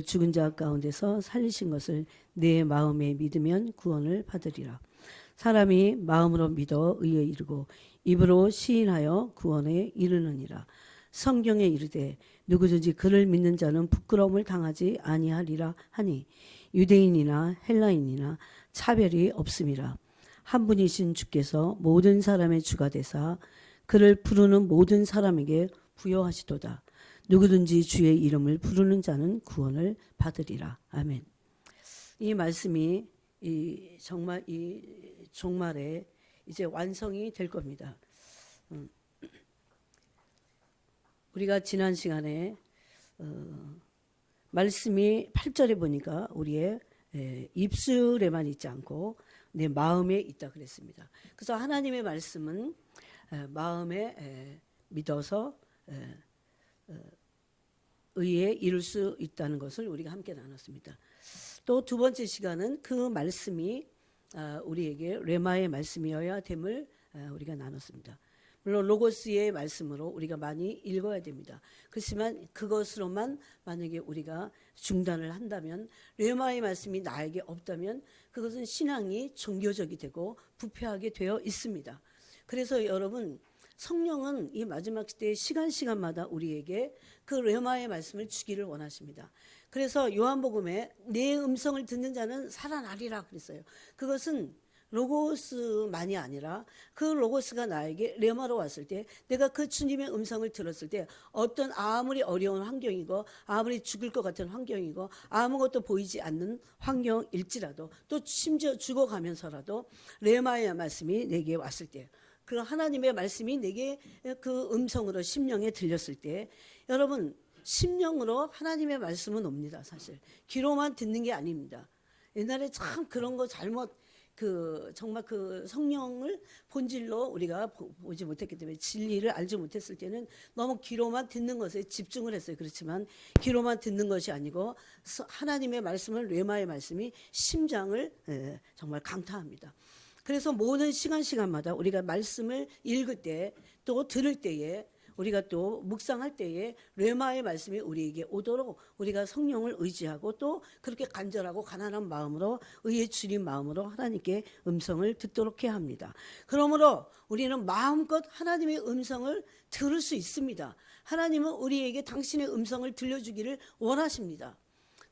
죽은 자 가운데서 살리신 것을 내 마음에 믿으면 구원을 받으리라. 사람이 마음으로 믿어 의에 이르고 입으로 시인하여 구원에 이르느니라. 성경에 이르되 누구든지 그를 믿는 자는 부끄러움을 당하지 아니하리라 하니 유대인이나 헬라인이나 차별이 없음이라. 한 분이신 주께서 모든 사람의 주가 되사 그를 부르는 모든 사람에게 부여하시도다. 누구든지 주의 이름을 부르는 자는 구원을 받으리라. 아멘. 이 말씀이 정말 이 종말에 이제 완성이 될 겁니다. 우리가 지난 시간에 말씀이 8절에 보니까 우리의 입술에만 있지 않고 내 마음에 있다 그랬습니다. 그래서 하나님의 말씀은 마음에 믿어서 의에 이룰 수 있다는 것을 우리가 함께 나눴습니다. 또 두 번째 시간은 그 말씀이 우리에게 레마의 말씀이어야 됨을 우리가 나눴습니다. 물론 로고스의 말씀으로 우리가 많이 읽어야 됩니다. 그렇지만 그것으로만 만약에 우리가 중단을 한다면, 레마의 말씀이 나에게 없다면 그것은 신앙이 종교적이 되고 부패하게 되어 있습니다. 그래서 여러분, 성령은 이 마지막 시대의 시간마다 우리에게 그 레마의 말씀을 주기를 원하십니다. 그래서 요한복음에 내 음성을 듣는 자는 살아나리라 그랬어요. 그것은 로고스만이 아니라 그 로고스가 나에게 레마로 왔을 때, 내가 그 주님의 음성을 들었을 때 어떤 아무리 어려운 환경이고 아무리 죽을 것 같은 환경이고 아무것도 보이지 않는 환경일지라도, 또 심지어 죽어가면서라도 레마의 말씀이 내게 왔을 때, 그 하나님의 말씀이 내게 그 음성으로 심령에 들렸을 때, 여러분, 심령으로 하나님의 말씀은 옵니다. 사실 귀로만 듣는 게 아닙니다. 옛날에 참 그런 거 잘못, 정말 그 성령을 본질로 우리가 보지 못했기 때문에, 진리를 알지 못했을 때는 너무 귀로만 듣는 것에 집중을 했어요. 그렇지만 귀로만 듣는 것이 아니고 하나님의 말씀을, 레마의 말씀이 심장을 정말 강타합니다. 그래서 모든 시간마다 우리가 말씀을 읽을 때, 또 들을 때에, 우리가 또 묵상할 때에 레마의 말씀이 우리에게 오도록 우리가 성령을 의지하고, 또 그렇게 간절하고 가난한 마음으로, 의에 줄인 마음으로 하나님께 음성을 듣도록 해야 합니다. 그러므로 우리는 마음껏 하나님의 음성을 들을 수 있습니다. 하나님은 우리에게 당신의 음성을 들려주기를 원하십니다.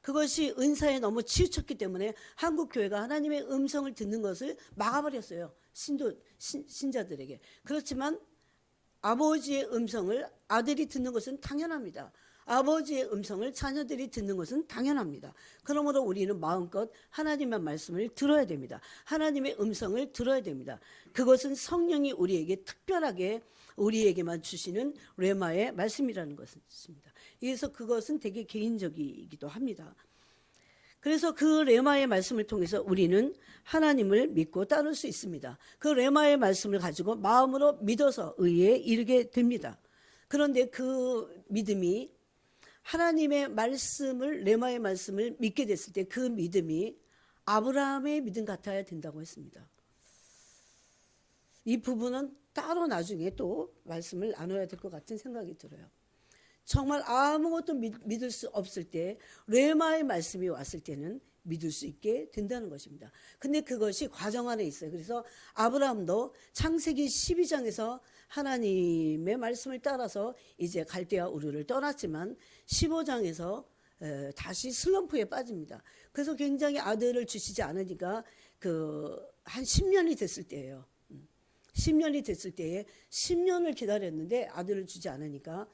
그것이 은사에 너무 치우쳤기 때문에 한국 교회가 하나님의 음성을 듣는 것을 막아버렸어요. 신자들에게. 그렇지만 아버지의 음성을 아들이 듣는 것은 당연합니다. 아버지의 음성을 자녀들이 듣는 것은 당연합니다. 그러므로 우리는 마음껏 하나님의 말씀을 들어야 됩니다. 하나님의 음성을 들어야 됩니다. 그것은 성령이 우리에게 특별하게 우리에게만 주시는 레마의 말씀이라는 것입니다. 그래서 그것은 되게 개인적이기도 합니다. 그래서 그 레마의 말씀을 통해서 우리는 하나님을 믿고 따를 수 있습니다. 그 레마의 말씀을 가지고 마음으로 믿어서 의에 이르게 됩니다. 그런데 그 믿음이, 하나님의 말씀을, 레마의 말씀을 믿게 됐을 때 그 믿음이 아브라함의 믿음 같아야 된다고 했습니다. 이 부분은 따로 나중에 또 말씀을 나눠야 될 것 같은 생각이 들어요. 정말 아무것도 믿을 수 없을 때, 레마의 말씀이 왔을 때는 믿을 수 있게 된다는 것입니다. 근데 그것이 과정 안에 있어요. 그래서 아브라함도 창세기 12장에서 하나님의 말씀을 따라서 이제 갈대아 우르를 떠났지만 15장에서 다시 슬럼프에 빠집니다. 그래서 굉장히 아들을 주시지 않으니까 한 10년이 됐을 때예요. 10년이 됐을 때에 10년을 기다렸는데 아들을 주지 않으니까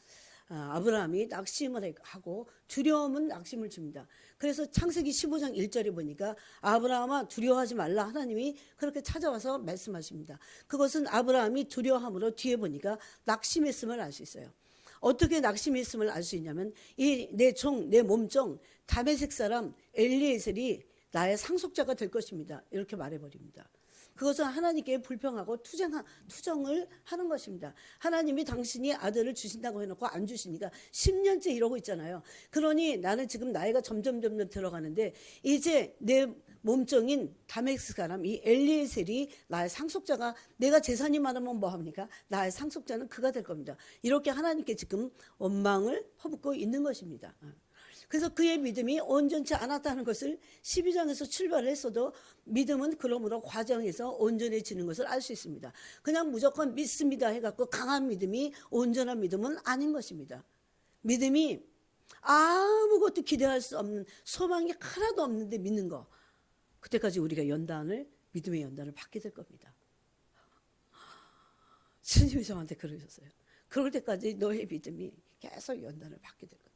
아브라함이 낙심을 하고, 두려움은 낙심을 줍니다. 그래서 창세기 15장 1절에 보니까 아브라함아 두려워하지 말라, 하나님이 그렇게 찾아와서 말씀하십니다. 그것은 아브라함이 두려워함으로 뒤에 보니까 낙심했음을 알 수 있어요. 어떻게 낙심했음을 알 수 있냐면, 이 내 몸종 다메섹 사람 엘리에셀이 나의 상속자가 될 것입니다, 이렇게 말해버립니다. 그것은 하나님께 불평하고 투정을 하는 것입니다. 하나님이 당신이 아들을 주신다고 해놓고 안 주시니까 10년째 이러고 있잖아요. 그러니 나는 지금 나이가 점점 들어가는데, 이제 내 몸종인 다메섹 사람 이 엘리에셀이 나의 상속자가, 내가 재산이 많으면 뭐합니까? 나의 상속자는 그가 될 겁니다. 이렇게 하나님께 지금 원망을 퍼붓고 있는 것입니다. 그래서 그의 믿음이 온전치 않았다는 것을 12장에서 출발을 했어도 믿음은 그러므로 과정에서 온전해지는 것을 알 수 있습니다. 그냥 무조건 믿습니다 해갖고 강한 믿음이 온전한 믿음은 아닌 것입니다. 믿음이 아무것도 기대할 수 없는, 소망이 하나도 없는데 믿는 거, 그때까지 우리가 믿음의 연단을 받게 될 겁니다. 주님이 저한테 그러셨어요. 그럴 때까지 너의 믿음이 계속 연단을 받게 될 거다.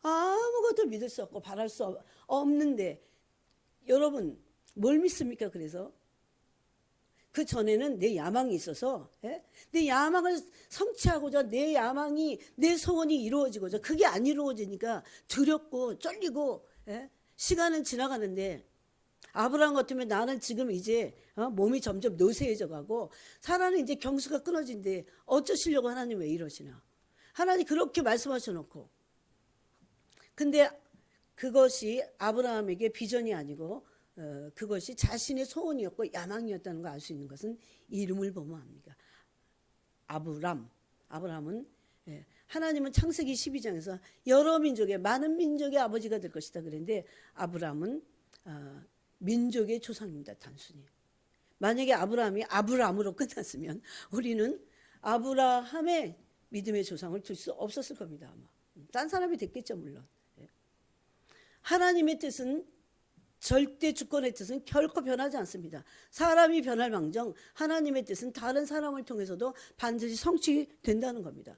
아무것도 믿을 수 없고 바랄 수 없는데, 여러분 뭘 믿습니까? 그래서 그 전에는 내 야망이 있어서, 내 야망을 성취하고자, 내 야망이, 내 소원이 이루어지고자, 그게 안 이루어지니까 두렵고 쫄리고, 시간은 지나가는데, 아브라함 같으면 나는 지금 이제 몸이 점점 노쇠해져 가고 사람은 이제 경수가 끊어진데 어쩌시려고 하나님 왜 이러시나. 하나님 그렇게 말씀하셔 놓고, 근데 그것이 아브라함에게 비전이 아니고 그것이 자신의 소원이었고 야망이었다는 걸 알 수 있는 것은 이름을 보면 압니다. 아브라함은, 하나님은 창세기 12장에서 여러 민족의, 많은 민족의 아버지가 될 것이다 그랬는데, 아브라함은 민족의 조상입니다. 단순히. 만약에 아브라함이 아브람으로 끝났으면 우리는 아브라함의 믿음의 조상을 둘 수 없었을 겁니다. 아마 딴 사람이 됐겠죠. 물론 하나님의 뜻은, 절대 주권의 뜻은 결코 변하지 않습니다. 사람이 변할 망정 하나님의 뜻은 다른 사람을 통해서도 반드시 성취된다는 겁니다.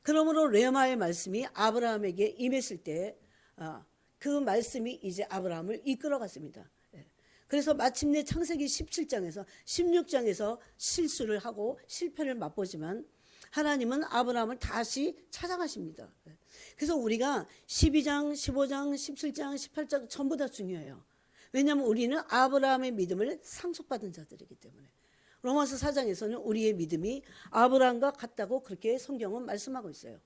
그러므로 레마의 말씀이 아브라함에게 임했을 때 그 말씀이 이제 아브라함을 이끌어갔습니다. 그래서 마침내 창세기 17장에서 16장에서 실수를 하고 실패를 맛보지만 하나님은 아브라함을 다시 찾아가십니다. 그래서 우리가 12장, 15장, 17장, 18장 전부 다 중요해요. 왜냐하면 우리는 아브라함의 믿음을 상속받은 자들이기 때문에. 로마서 4장에서는 우리의 믿음이 아브라함과 같다고 그렇게 성경은 말씀하고 있어요.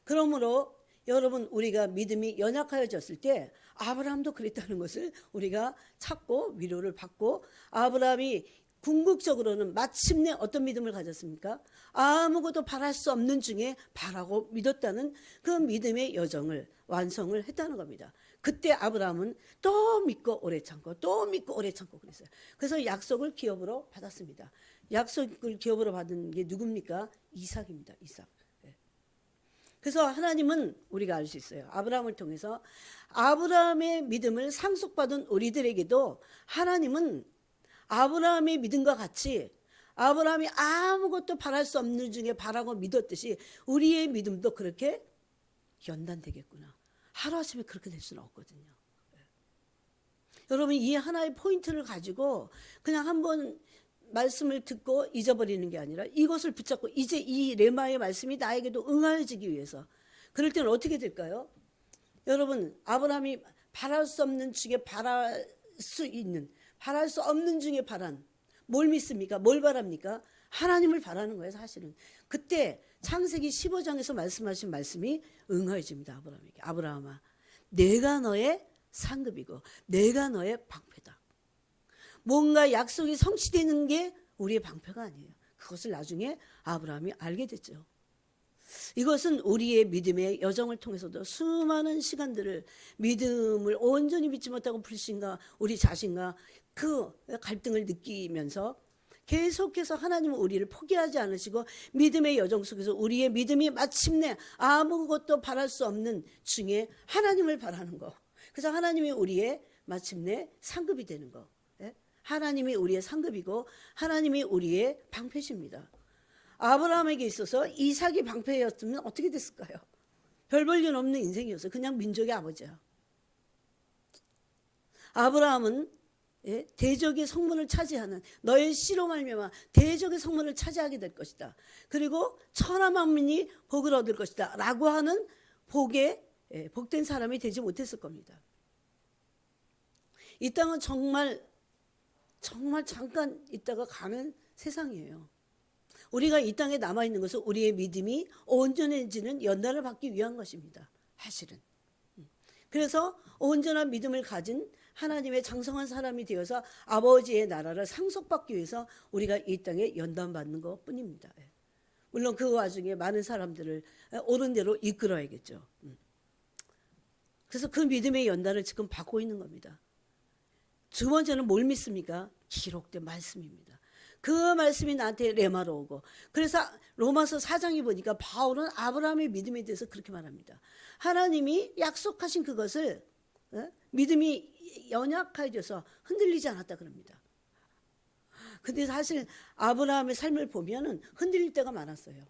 그러므로 여러분, 우리가 믿음이 연약하여졌을 때 아브라함도 그랬다는 것을 우리가 찾고 위로를 받고, 아브라함이 궁극적으로는 마침내 어떤 믿음을 가졌습니까? 아무것도 바랄 수 없는 중에 바라고 믿었다는 그 믿음의 여정을 완성을 했다는 겁니다. 그때 아브라함은 또 믿고 오래 참고 또 믿고 오래 참고 그랬어요. 그래서 약속을 기업으로 받았습니다. 약속을 기업으로 받은 게 누굽니까? 이삭입니다. 이삭. 그래서 하나님은, 우리가 알 수 있어요, 아브라함을 통해서 아브라함의 믿음을 상속받은 우리들에게도 하나님은 아브라함의 믿음과 같이, 아브라함이 아무것도 바랄 수 없는 중에 바라고 믿었듯이 우리의 믿음도 그렇게 연단되겠구나. 하루아침에 그렇게 될 수는 없거든요. 여러분, 이 하나의 포인트를 가지고 그냥 한번 말씀을 듣고 잊어버리는 게 아니라 이것을 붙잡고 이제 이 레마의 말씀이 나에게도 응하여지기 위해서, 그럴 때는 어떻게 될까요? 여러분, 아브라함이 바랄 수 없는 중에 바랄 수 없는 중에 바란, 뭘 믿습니까? 뭘 바랍니까? 하나님을 바라는 거예요. 사실은 그때 창세기 15장에서 말씀하신 말씀이 응하여집니다. 아브라함에게. 아브라함아, 내가 너의 상급이고 내가 너의 방패다. 뭔가 약속이 성취되는 게 우리의 방패가 아니에요. 그것을 나중에 아브라함이 알게 됐죠. 이것은 우리의 믿음의 여정을 통해서도 수많은 시간들을, 믿음을 온전히 믿지 못하고 불신과 우리 자신과 그 갈등을 느끼면서 계속해서 하나님은 우리를 포기하지 않으시고 믿음의 여정 속에서 우리의 믿음이 마침내 아무것도 바랄 수 없는 중에 하나님을 바라는 거. 그래서 하나님이 우리의 마침내 상급이 되는 거. 하나님이 우리의 상급이고 하나님이 우리의 방패십니다. 아브라함에게 있어서 이삭이 방패였으면 어떻게 됐을까요? 별 볼 일 없는 인생이었어요. 그냥 민족의 아버지야. 아브라함은 대적의 성문을 차지하는, 너의 씨로 말미암아 대적의 성문을 차지하게 될 것이다. 그리고 천하 만민이 복을 얻을 것이다 라고 하는 복된 사람이 되지 못했을 겁니다. 이 땅은 정말 잠깐 있다가 가는 세상이에요. 우리가 이 땅에 남아있는 것은 우리의 믿음이 온전해지는 연단을 받기 위한 것입니다. 사실은. 그래서 온전한 믿음을 가진 하나님의 장성한 사람이 되어서 아버지의 나라를 상속받기 위해서 우리가 이 땅에 연단받는 것뿐입니다. 물론 그 와중에 많은 사람들을 옳은 대로 이끌어야겠죠. 그래서 그 믿음의 연단을 지금 받고 있는 겁니다. 두 번째는 뭘 믿습니까? 기록된 말씀입니다. 그 말씀이 나한테 레마로 오고, 그래서 로마서 4장에 보니까 바울은 아브라함의 믿음에 대해서 그렇게 말합니다. 하나님이 약속하신 그것을 믿음이 연약해져서 흔들리지 않았다 그럽니다. 근데 사실 아브라함의 삶을 보면은 흔들릴 때가 많았어요.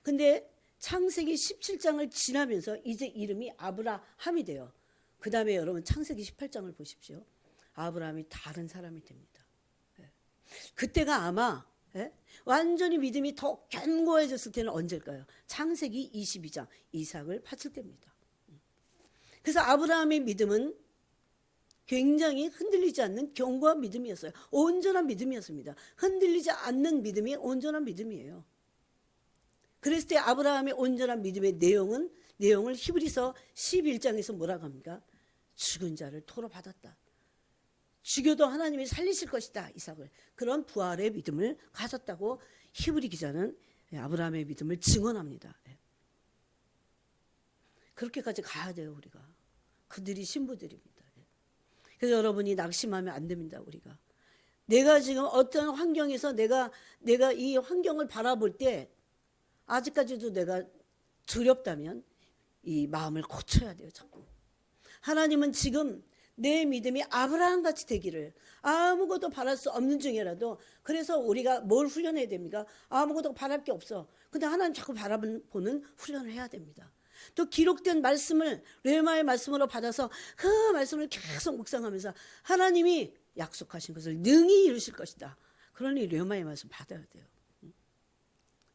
근데 창세기 17장을 지나면서 이제 이름이 아브라함이 돼요. 그 다음에 여러분 창세기 18장을 보십시오. 아브라함이 다른 사람이 됩니다. 그때가 아마 완전히 믿음이 더 견고해졌을 때는 언제일까요? 창세기 22장 이삭을 바칠 때입니다. 그래서 아브라함의 믿음은 굉장히 흔들리지 않는 견고한 믿음이었어요. 온전한 믿음이었습니다. 흔들리지 않는 믿음이 온전한 믿음이에요. 그랬을 때 아브라함의 온전한 믿음의 내용을 히브리서 11장에서 뭐라고 합니까? 죽은 자를 토로 받았다. 죽여도 하나님이 살리실 것이다, 이삭을. 그런 부활의 믿음을 가졌다고 히브리 기자는 아브라함의 믿음을 증언합니다. 그렇게까지 가야 돼요, 우리가. 그들이 신부들입니다. 그래서 여러분이 낙심하면 안 됩니다, 우리가. 내가 지금 어떤 환경에서 내가 이 환경을 바라볼 때 아직까지도 내가 두렵다면 이 마음을 고쳐야 돼요, 자꾸. 하나님은 지금 내 믿음이 아브라함 같이 되기를, 아무것도 바랄 수 없는 중이라도, 그래서 우리가 뭘 훈련해야 됩니까? 아무것도 바랄 게 없어. 근데 하나님 자꾸 바라보는 훈련을 해야 됩니다. 또 기록된 말씀을 레마의 말씀으로 받아서 그 말씀을 계속 묵상하면서 하나님이 약속하신 것을 능히 이루실 것이다. 그러니 레마의 말씀 받아야 돼요.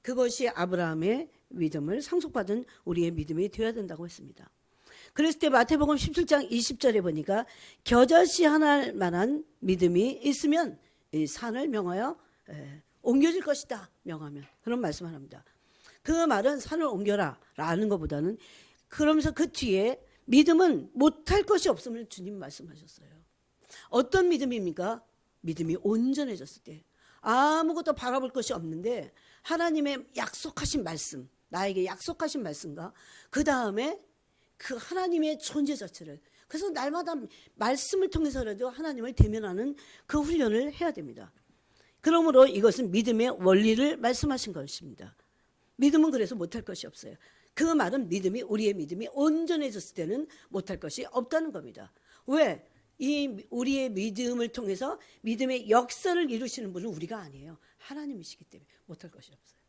그것이 아브라함의 믿음을 상속받은 우리의 믿음이 되어야 된다고 했습니다. 그랬을 때 마태복음 17장 20절에 보니까 겨자씨 하나할 만한 믿음이 있으면 이 산을 명하여 옮겨질 것이다, 명하면. 그런 말씀을 합니다. 그 말은 산을 옮겨라 라는 것보다는, 그러면서 그 뒤에 믿음은 못할 것이 없음을 주님 말씀하셨어요. 어떤 믿음입니까? 믿음이 온전해졌을 때, 아무것도 바라볼 것이 없는데 하나님의 약속하신 말씀, 나에게 약속하신 말씀과 그 다음에 그 하나님의 존재 자체를, 그래서 날마다 말씀을 통해서라도 하나님을 대면하는 그 훈련을 해야 됩니다. 그러므로 이것은 믿음의 원리를 말씀하신 것입니다. 믿음은 그래서 못할 것이 없어요. 그 말은 우리의 믿음이 온전해졌을 때는 못할 것이 없다는 겁니다. 왜? 우리의 믿음을 통해서 믿음의 역사를 이루시는 분은 우리가 아니에요. 하나님이시기 때문에 못할 것이 없어요.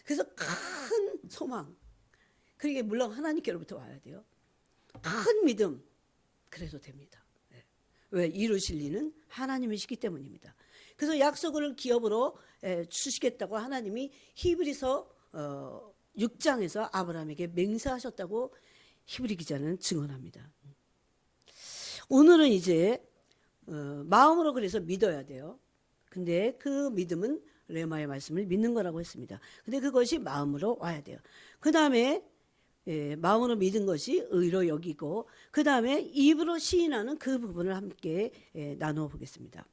그래서 큰 소망, 그게 물론 하나님께로부터 와야 돼요. 큰 믿음, 그래도 됩니다. 왜? 이루실 이는 하나님이시기 때문입니다. 그래서 약속을 기업으로 주시겠다고 하나님이 히브리서 6장에서 아브라함에게 맹세하셨다고 히브리 기자는 증언합니다. 오늘은 이제 마음으로 그래서 믿어야 돼요. 근데 그 믿음은 레마의 말씀을 믿는 거라고 했습니다. 근데 그것이 마음으로 와야 돼요. 그 다음에 마음으로 믿은 것이 의로 여기고, 그 다음에 입으로 시인하는 그 부분을 함께 나누어 보겠습니다.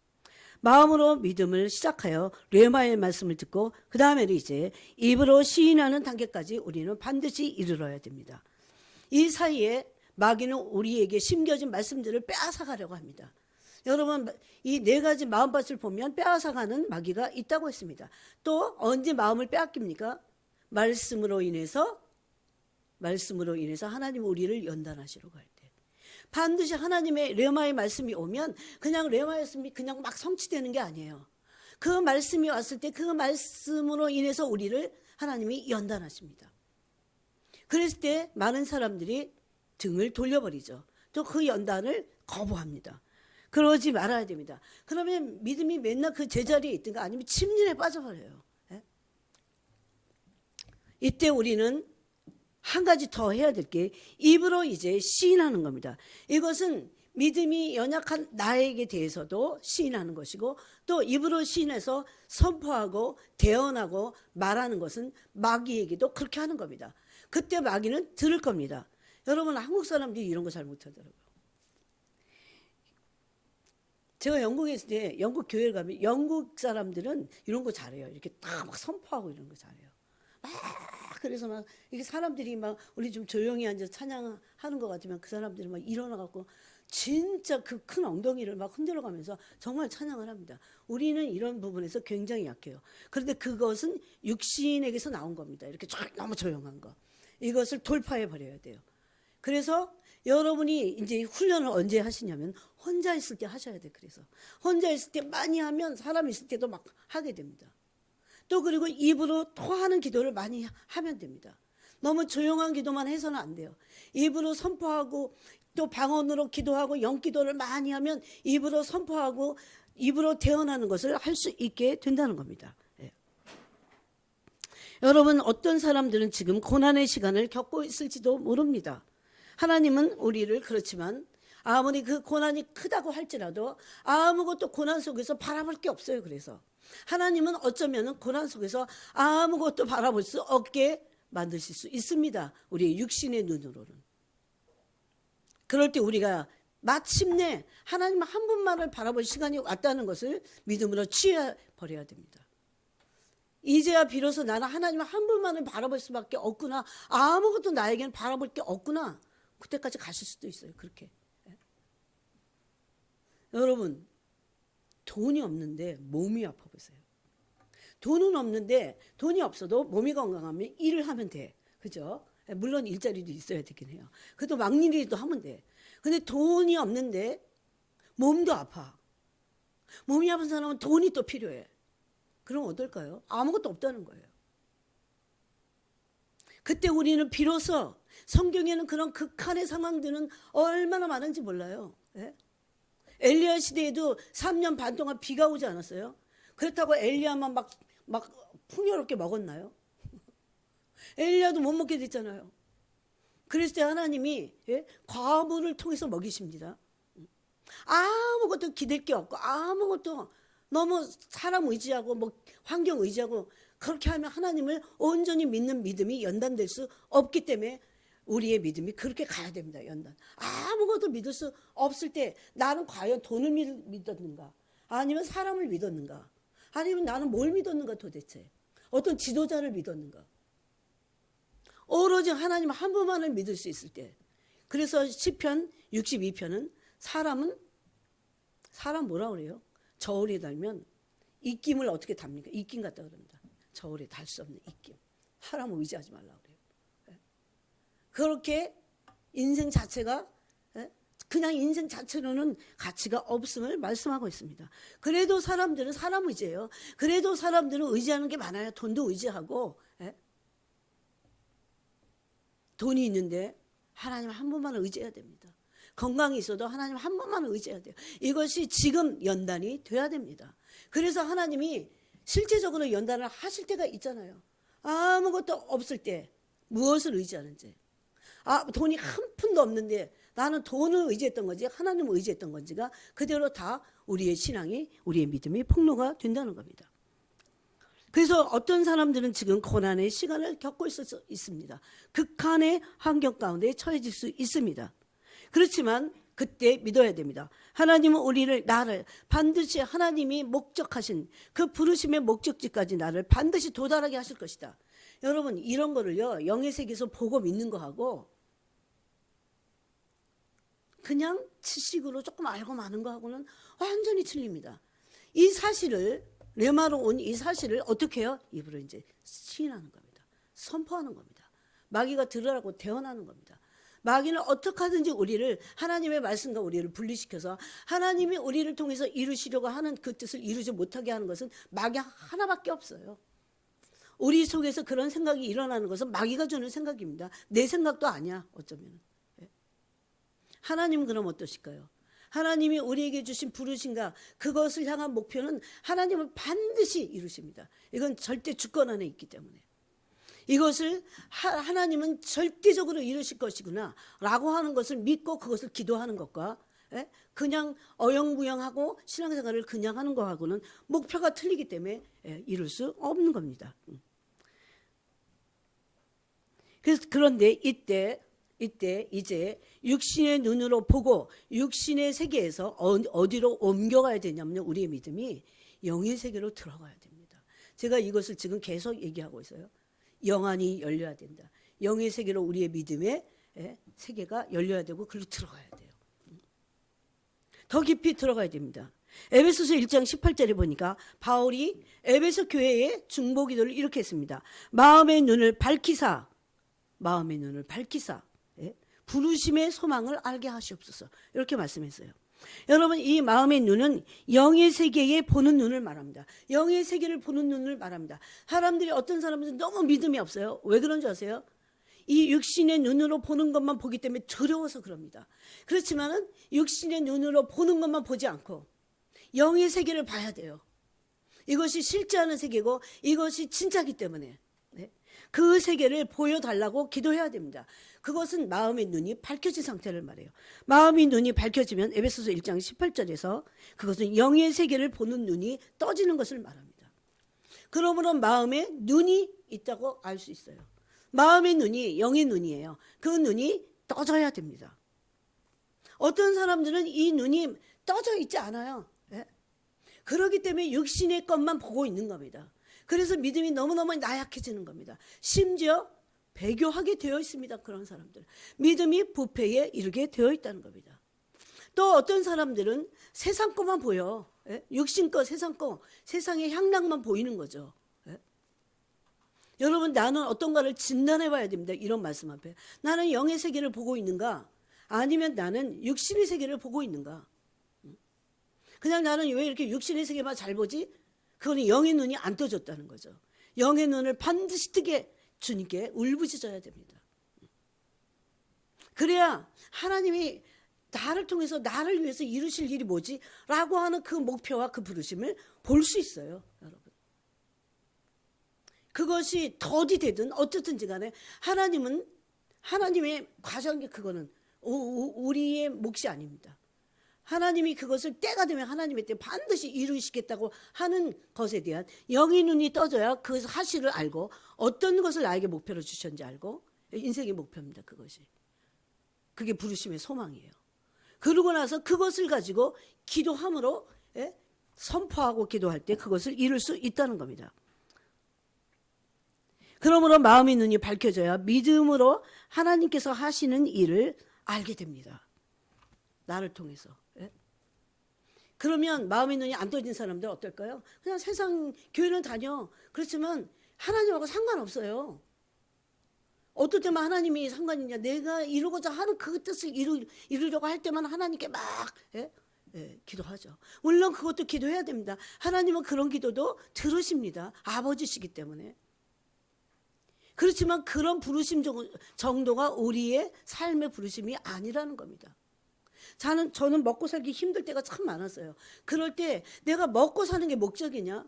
마음으로 믿음을 시작하여 레마의 말씀을 듣고 그 다음에는 이제 입으로 시인하는 단계까지 우리는 반드시 이르러야 됩니다. 이 사이에 마귀는 우리에게 심겨진 말씀들을 빼앗아가려고 합니다. 여러분, 이 네 가지 마음밭을 보면 빼앗아가는 마귀가 있다고 했습니다. 또 언제 마음을 빼앗깁니까? 말씀으로 인해서 하나님 우리를 연단하시려고 할 때. 반드시 하나님의 레마의 말씀이 오면 그냥 레마의 말씀이 그냥 막 성취되는 게 아니에요. 그 말씀이 왔을 때 그 말씀으로 인해서 우리를 하나님이 연단하십니다. 그랬을 때 많은 사람들이 등을 돌려버리죠. 또 그 연단을 거부합니다. 그러지 말아야 됩니다. 그러면 믿음이 맨날 그 제자리에 있든가 아니면 침륜에 빠져버려요. 이때 우리는 한 가지 더 해야 될 게 입으로 이제 시인하는 겁니다. 이것은 믿음이 연약한 나에게 대해서도 시인하는 것이고, 또 입으로 시인해서 선포하고 대언하고 말하는 것은 마귀에게도 그렇게 하는 겁니다. 그때 마귀는 들을 겁니다. 여러분, 한국 사람들이 이런 거 잘 못하더라고요. 제가 영국에 있을 때 영국 교회를 가면 영국 사람들은 이런 거 잘해요. 이렇게 딱 막 선포하고 이런 거 잘해요. 막 그래서 막 이게 사람들이 막 우리 좀 조용히 앉아 찬양하는 것 같으면 그 사람들이 막 일어나갖고 진짜 그 큰 엉덩이를 막 흔들어가면서 정말 찬양을 합니다. 우리는 이런 부분에서 굉장히 약해요. 그런데 그것은 육신에게서 나온 겁니다. 이렇게 너무 조용한 거. 이것을 돌파해 버려야 돼요. 그래서 여러분이 이제 훈련을 언제 하시냐면 혼자 있을 때 하셔야 돼요. 그래서 혼자 있을 때 많이 하면 사람 있을 때도 막 하게 됩니다. 또 그리고 입으로 토하는 기도를 많이 하면 됩니다. 너무 조용한 기도만 해서는 안 돼요. 입으로 선포하고 또 방언으로 기도하고 영기도를 많이 하면 입으로 선포하고 입으로 대언하는 것을 할 수 있게 된다는 겁니다. 예. 여러분, 어떤 사람들은 지금 고난의 시간을 겪고 있을지도 모릅니다. 하나님은 우리를 그렇지만 아무리 그 고난이 크다고 할지라도 아무것도 고난 속에서 바라볼 게 없어요. 그래서 하나님은 어쩌면 고난 속에서 아무것도 바라볼 수 없게 만드실 수 있습니다. 우리의 육신의 눈으로는. 그럴 때 우리가 마침내 하나님 한 분만을 바라볼 시간이 왔다는 것을 믿음으로 취해버려야 됩니다. 이제야 비로소 나는 하나님 한 분만을 바라볼 수밖에 없구나. 아무것도 나에게는 바라볼 게 없구나. 그때까지 가실 수도 있어요. 그렇게. 여러분, 돈이 없는데 몸이 아파 보세요. 돈은 없는데 돈이 없어도 몸이 건강하면 일을 하면 돼. 그죠? 물론 일자리도 있어야 되긴 해요. 그래도 막일이라도 하면 돼. 근데 돈이 없는데 몸도 아파. 몸이 아픈 사람은 돈이 또 필요해. 그럼 어떨까요? 아무것도 없다는 거예요. 그때 우리는 비로소 성경에는 그런 극한의 상황들은 얼마나 많은지 몰라요. 예? 엘리야 시대에도 3년 반 동안 비가 오지 않았어요? 그렇다고 엘리야만 막 풍요롭게 먹었나요? 엘리야도 못 먹게 됐잖아요. 그랬을 때 하나님이 과부를 통해서 먹이십니다. 아무것도 기댈 게 없고 아무것도 너무 사람 의지하고 뭐 환경 의지하고 그렇게 하면 하나님을 온전히 믿는 믿음이 연단될 수 없기 때문에 우리의 믿음이 그렇게 가야 됩니다. 연단. 아무것도 믿을 수 없을 때 나는 과연 돈을 믿었는가? 아니면 사람을 믿었는가? 아니면 나는 뭘 믿었는가 도대체? 어떤 지도자를 믿었는가? 오로지 하나님 한 분만을 믿을 수 있을 때. 그래서 시편 62편은 사람 뭐라 그래요? 저울에 달면 입김을 어떻게 답니까? 입김 같다 그럽니다. 저울에 달 수 없는 입김. 사람을 의지하지 말라고 그래요. 그렇게 인생 자체가 그냥 인생 자체로는 가치가 없음을 말씀하고 있습니다. 그래도 사람들은 사람 의지예요. 그래도 사람들은 의지하는 게 많아요. 돈도 의지하고 돈이 있는데 하나님 한 분만을 의지해야 됩니다. 건강이 있어도 하나님 한 분만을 의지해야 돼요. 이것이 지금 연단이 돼야 됩니다. 그래서 하나님이 실제적으로 연단을 하실 때가 있잖아요. 아무것도 없을 때 무엇을 의지하는지. 돈이 한 푼도 없는데 나는 돈을 의지했던 건지 하나님을 의지했던 건지가 그대로 다 우리의 신앙이 우리의 믿음이 폭로가 된다는 겁니다. 그래서 어떤 사람들은 지금 고난의 시간을 겪고 있습니다. 극한의 환경 가운데 처해질 수 있습니다. 그렇지만 그때 믿어야 됩니다. 하나님은 나를 반드시 하나님이 목적하신 그 부르심의 목적지까지 나를 반드시 도달하게 하실 것이다. 여러분 이런 거를요 영의 세계에서 보고 믿는 거하고 그냥 지식으로 조금 알고 마는 거하고는 완전히 틀립니다. 이 사실을 레마로 온 이 사실을 어떻게 해요? 입으로 이제 시인하는 겁니다. 선포하는 겁니다. 마귀가 들으라고 대언하는 겁니다. 마귀는 어떻게 하든지 우리를 하나님의 말씀과 우리를 분리시켜서 하나님이 우리를 통해서 이루시려고 하는 그 뜻을 이루지 못하게 하는 것은 마귀 하나밖에 없어요. 우리 속에서 그런 생각이 일어나는 것은 마귀가 주는 생각입니다. 내 생각도 아니야 어쩌면. 하나님은 그럼 어떠실까요? 하나님이 우리에게 주신 부르심과 그것을 향한 목표는 하나님은 반드시 이루십니다. 이건 절대 주권 안에 있기 때문에. 이것을 하나님은 절대적으로 이루실 것이구나 라고 하는 것을 믿고 그것을 기도하는 것과 그냥 어영부영하고 신앙생활을 그냥 하는 거하고는 목표가 틀리기 때문에 이룰 수 없는 겁니다. 그런데 이때 이제 육신의 눈으로 보고 육신의 세계에서 어디로 옮겨가야 되냐면 우리의 믿음이 영의 세계로 들어가야 됩니다. 제가 이것을 지금 계속 얘기하고 있어요. 영안이 열려야 된다. 영의 세계로 우리의 믿음의 세계가 열려야 되고 글로 들어가야 돼요. 더 깊이 들어가야 됩니다. 에베소서 1장 18절에 보니까 바울이 에베소 교회의 중보기도를 이렇게 했습니다. 마음의 눈을 밝히사 부르심의 소망을 알게 하시옵소서. 이렇게 말씀했어요. 여러분, 이 마음의 눈은 영의 세계에 보는 눈을 말합니다. 영의 세계를 보는 눈을 말합니다. 사람들이, 어떤 사람들은 너무 믿음이 없어요. 왜 그런 줄 아세요? 이 육신의 눈으로 보는 것만 보기 때문에 두려워서 그럽니다. 그렇지만은 육신의 눈으로 보는 것만 보지 않고 영의 세계를 봐야 돼요. 이것이 실제하는 세계고 이것이 진짜기 때문에 그 세계를 보여달라고 기도해야 됩니다. 그것은 마음의 눈이 밝혀진 상태를 말해요. 마음의 눈이 밝혀지면 에베소서 1장 18절에서 그것은 영의 세계를 보는 눈이 떠지는 것을 말합니다. 그러므로 마음에 눈이 있다고 알 수 있어요. 마음의 눈이 영의 눈이에요. 그 눈이 떠져야 됩니다. 어떤 사람들은 이 눈이 떠져 있지 않아요. 그렇기 때문에 육신의 것만 보고 있는 겁니다. 그래서 믿음이 너무너무 나약해지는 겁니다. 심지어 배교하게 되어 있습니다. 그런 사람들. 믿음이 부패에 이르게 되어 있다는 겁니다. 또 어떤 사람들은 세상 것만 보여. 육신 것, 세상 것, 세상의 향락만 보이는 거죠. 여러분, 나는 어떤가를 진단해 봐야 됩니다. 이런 말씀 앞에. 나는 영의 세계를 보고 있는가? 아니면 나는 육신의 세계를 보고 있는가? 그냥 나는 왜 이렇게 육신의 세계만 잘 보지? 그거는 영의 눈이 안 떠졌다는 거죠. 영의 눈을 반드시 뜨게 주님께 울부짖어야 됩니다. 그래야 하나님이 나를 통해서 나를 위해서 이루실 일이 뭐지? 라고 하는 그 목표와 그 부르심을 볼 수 있어요. 여러분. 그것이 더디 되든 어떻든지 간에 하나님의 과정이 그거는 우리의 몫이 아닙니다. 하나님이 그것을 때가 되면 하나님의 때 반드시 이루시겠다고 하는 것에 대한 영의 눈이 떠져야 그 사실을 알고 어떤 것을 나에게 목표로 주셨는지 알고 인생의 목표입니다. 그것이. 그게 부르심의 소망이에요. 그러고 나서 그것을 가지고 기도함으로 선포하고 기도할 때 그것을 이룰 수 있다는 겁니다. 그러므로 마음의 눈이 밝혀져야 믿음으로 하나님께서 하시는 일을 알게 됩니다. 나를 통해서. 그러면 마음의 눈이 안 떠진 사람들 어떨까요? 그냥 세상 교회는 다녀. 그렇지만 하나님하고 상관없어요. 어떨 때만 하나님이 상관이냐. 내가 이루고자 하는 그 뜻을 이루려고 할 때만 하나님께 막 기도하죠. 물론 그것도 기도해야 됩니다. 하나님은 그런 기도도 들으십니다. 아버지시기 때문에. 그렇지만 그런 부르심 정도가 우리의 삶의 부르심이 아니라는 겁니다. 저는 먹고 살기 힘들 때가 참 많았어요. 그럴 때 내가 먹고 사는 게 목적이냐?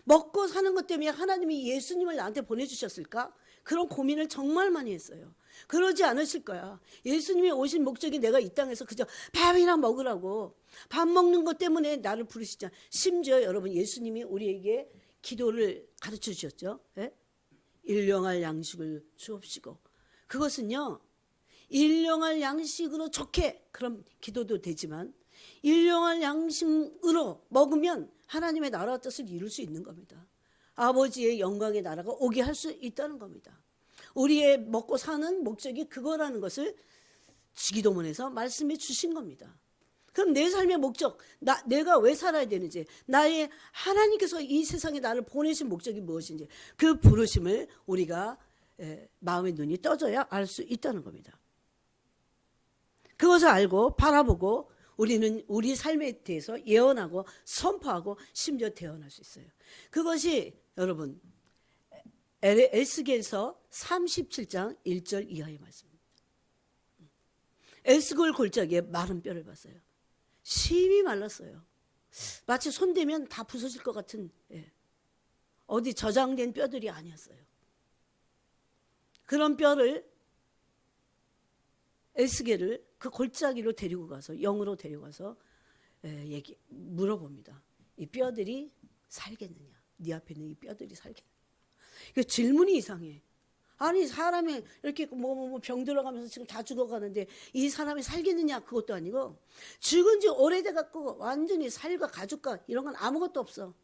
먹고 사는 것 때문에 하나님이 예수님을 나한테 보내주셨을까? 그런 고민을 정말 많이 했어요. 그러지 않으실 거야. 예수님이 오신 목적이 내가 이 땅에서 그저 밥이나 먹으라고, 밥 먹는 것 때문에 나를 부르시지. 심지어 여러분, 예수님이 우리에게 기도를 가르쳐 주셨죠. 일용할 양식을 주옵시고. 그것은요, 일용할 양식으로 좋게, 그럼 기도도 되지만 일용할 양식으로 먹으면 하나님의 나라와 뜻을 이룰 수 있는 겁니다. 아버지의 영광의 나라가 오게 할 수 있다는 겁니다. 우리의 먹고 사는 목적이 그거라는 것을 기도문에서 말씀해 주신 겁니다. 그럼 내 삶의 목적, 내가 왜 살아야 되는지, 나의 하나님께서 이 세상에 나를 보내신 목적이 무엇인지, 그 부르심을 우리가 마음의 눈이 떠져야 알 수 있다는 겁니다. 그것을 알고 바라보고 우리는 우리 삶에 대해서 예언하고 선포하고 심지어 대언할 수 있어요. 그것이 여러분 에스겔서 37장 1절 이하의 말씀입니다. 에스겔 골짜기에 마른 뼈를 봤어요. 심이 말랐어요. 마치 손대면 다 부서질 것 같은 어디 저장된 뼈들이 아니었어요. 그런 뼈를 에스겔을 그 골짜기로 데리고 가서, 영으로 데려가서 물어봅니다. 이 뼈들이 살겠느냐? 네 앞에 있는 이 뼈들이 살겠느냐? 그 질문이 이상해. 아니, 사람이 이렇게 병 들어가면서 지금 다 죽어가는데 이 사람이 살겠느냐? 그것도 아니고, 죽은 지 오래돼갖고 완전히 살과 가죽과 이런 건 아무것도 없어.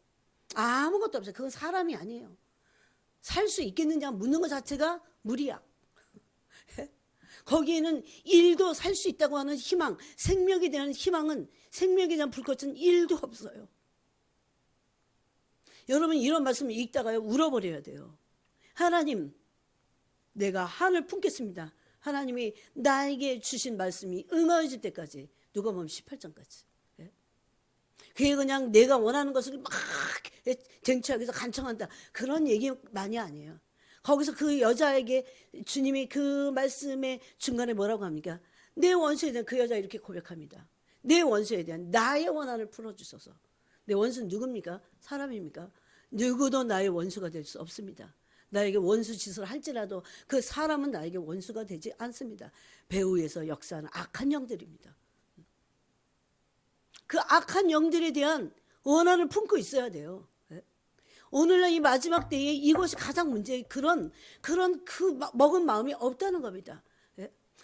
아무것도 없어요. 그건 사람이 아니에요. 살 수 있겠느냐 묻는 것 자체가 무리야. 거기에는 1도 살 수 있다고 하는 희망, 생명에 대한 희망은, 생명에 대한 불꽃은 1도 없어요. 여러분 이런 말씀을 읽다가요 울어버려야 돼요. 하나님, 내가 한을 품겠습니다. 하나님이 나에게 주신 말씀이 응하여질 때까지. 누가복음 18장까지. 그게 그냥 내가 원하는 것을 막 쟁취하기 위해서 간청한다, 그런 얘기만이 아니에요. 거기서 그 여자에게 주님이 그 말씀의 중간에 뭐라고 합니까? 내 원수에 대한, 그 여자 이렇게 고백합니다. 내 원수에 대한 나의 원한을 풀어주소서. 내 원수는 누굽니까? 사람입니까? 누구도 나의 원수가 될 수 없습니다. 나에게 원수 짓을 할지라도 그 사람은 나에게 원수가 되지 않습니다. 배후에서 역사하는 악한 영들입니다. 그 악한 영들에 대한 원한을 품고 있어야 돼요. 오늘날 이 마지막 때에 이것이 가장 문제의 그런 그 먹은 마음이 없다는 겁니다.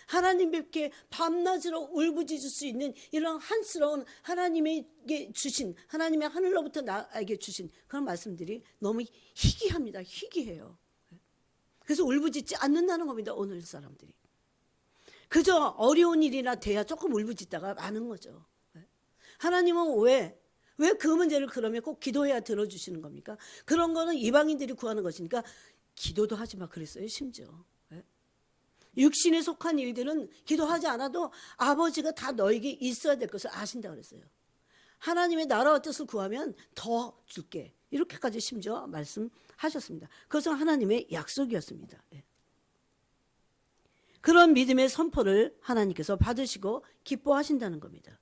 하나님께 밤낮으로 울부짖을 수 있는 이런 한스러운 하나님에게 주신, 하나님의 하늘로부터 나에게 주신 그런 말씀들이 너무 희귀합니다. 희귀해요. 그래서 울부짖지 않는다는 겁니다. 오늘 사람들이. 그저 어려운 일이나 돼야 조금 울부짖다가 마는 거죠. 하나님은 왜 그 문제를 그러면 꼭 기도해야 들어주시는 겁니까? 그런 거는 이방인들이 구하는 것이니까 기도도 하지 마 그랬어요. 심지어. 육신에 속한 일들은 기도하지 않아도 아버지가 다 너에게 있어야 될 것을 아신다 그랬어요. 하나님의 나라와 뜻을 구하면 더 줄게, 이렇게까지 심지어 말씀하셨습니다. 그것은 하나님의 약속이었습니다. 그런 믿음의 선포를 하나님께서 받으시고 기뻐하신다는 겁니다.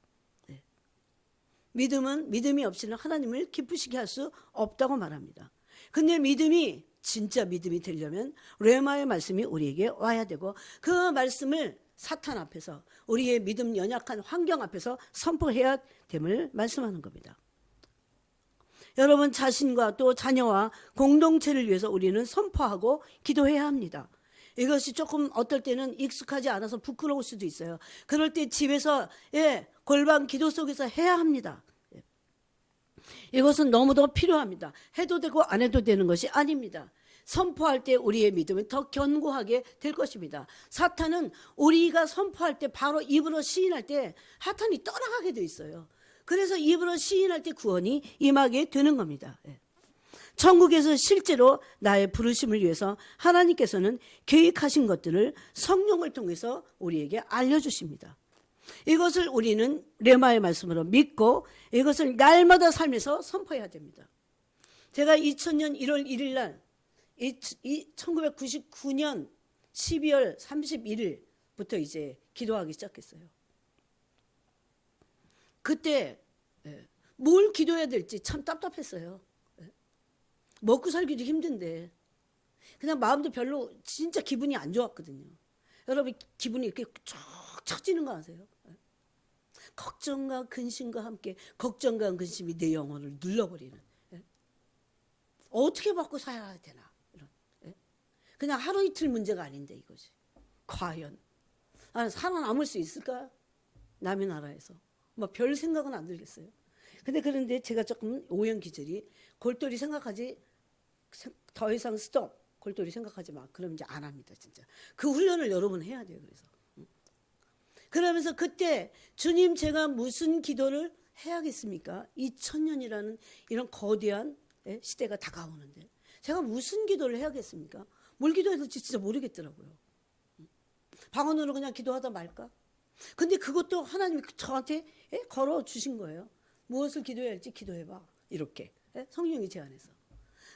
믿음은 믿음이 없이는 하나님을 기쁘시게 할 수 없다고 말합니다. 근데 믿음이 진짜 믿음이 되려면 레마의 말씀이 우리에게 와야 되고, 그 말씀을 사탄 앞에서, 우리의 믿음 연약한 환경 앞에서 선포해야 됨을 말씀하는 겁니다. 여러분, 자신과 또 자녀와 공동체를 위해서 우리는 선포하고 기도해야 합니다. 이것이 조금 어떨 때는 익숙하지 않아서 부끄러울 수도 있어요. 그럴 때 집에서 골방 기도 속에서 해야 합니다. 이것은 너무도 필요합니다. 해도 되고 안 해도 되는 것이 아닙니다. 선포할 때 우리의 믿음이 더 견고하게 될 것입니다. 사탄은 우리가 선포할 때, 바로 입으로 시인할 때 사탄이 떠나가게 돼 있어요. 그래서 입으로 시인할 때 구원이 임하게 되는 겁니다. 천국에서 실제로 나의 부르심을 위해서 하나님께서는 계획하신 것들을 성령을 통해서 우리에게 알려주십니다. 이것을 우리는 레마의 말씀으로 믿고 이것을 날마다 삶에서 선포해야 됩니다. 제가 2000년 1월 1일 날 1999년 12월 31일부터 이제 기도하기 시작했어요. 그때 뭘 기도해야 될지 참 답답했어요. 먹고 살기도 힘든데 그냥 마음도 별로 진짜 기분이 안 좋았거든요. 여러분 기분이 이렇게 쭉 처지는 거 아세요? 걱정과 근심과 함께, 걱정과 근심이 내 영혼을 눌러버리는. 어떻게 먹고 살아야 되나, 이런. 그냥 하루 이틀 문제가 아닌데 이것이 과연 살아남을 수 있을까? 남의 나라에서 뭐 별 생각은 안 들겠어요. 그런데 제가 조금 오연기절이, 골똘히 생각하지, 더 이상 스톱, 골똘히 생각하지 마. 그럼 이제 안 합니다, 진짜. 그 훈련을 여러분 해야 돼요. 그러면서 그때 주님, 제가 무슨 기도를 해야겠습니까? 2000년이라는 이런 거대한 시대가 다가오는데 제가 무슨 기도를 해야겠습니까? 뭘 기도해야 될지 진짜 모르겠더라고요. 방언으로 그냥 기도하다 말까? 근데 그것도 하나님이 저한테 걸어 주신 거예요. 무엇을 기도해야 할지 기도해봐, 이렇게 성령이 제안해서.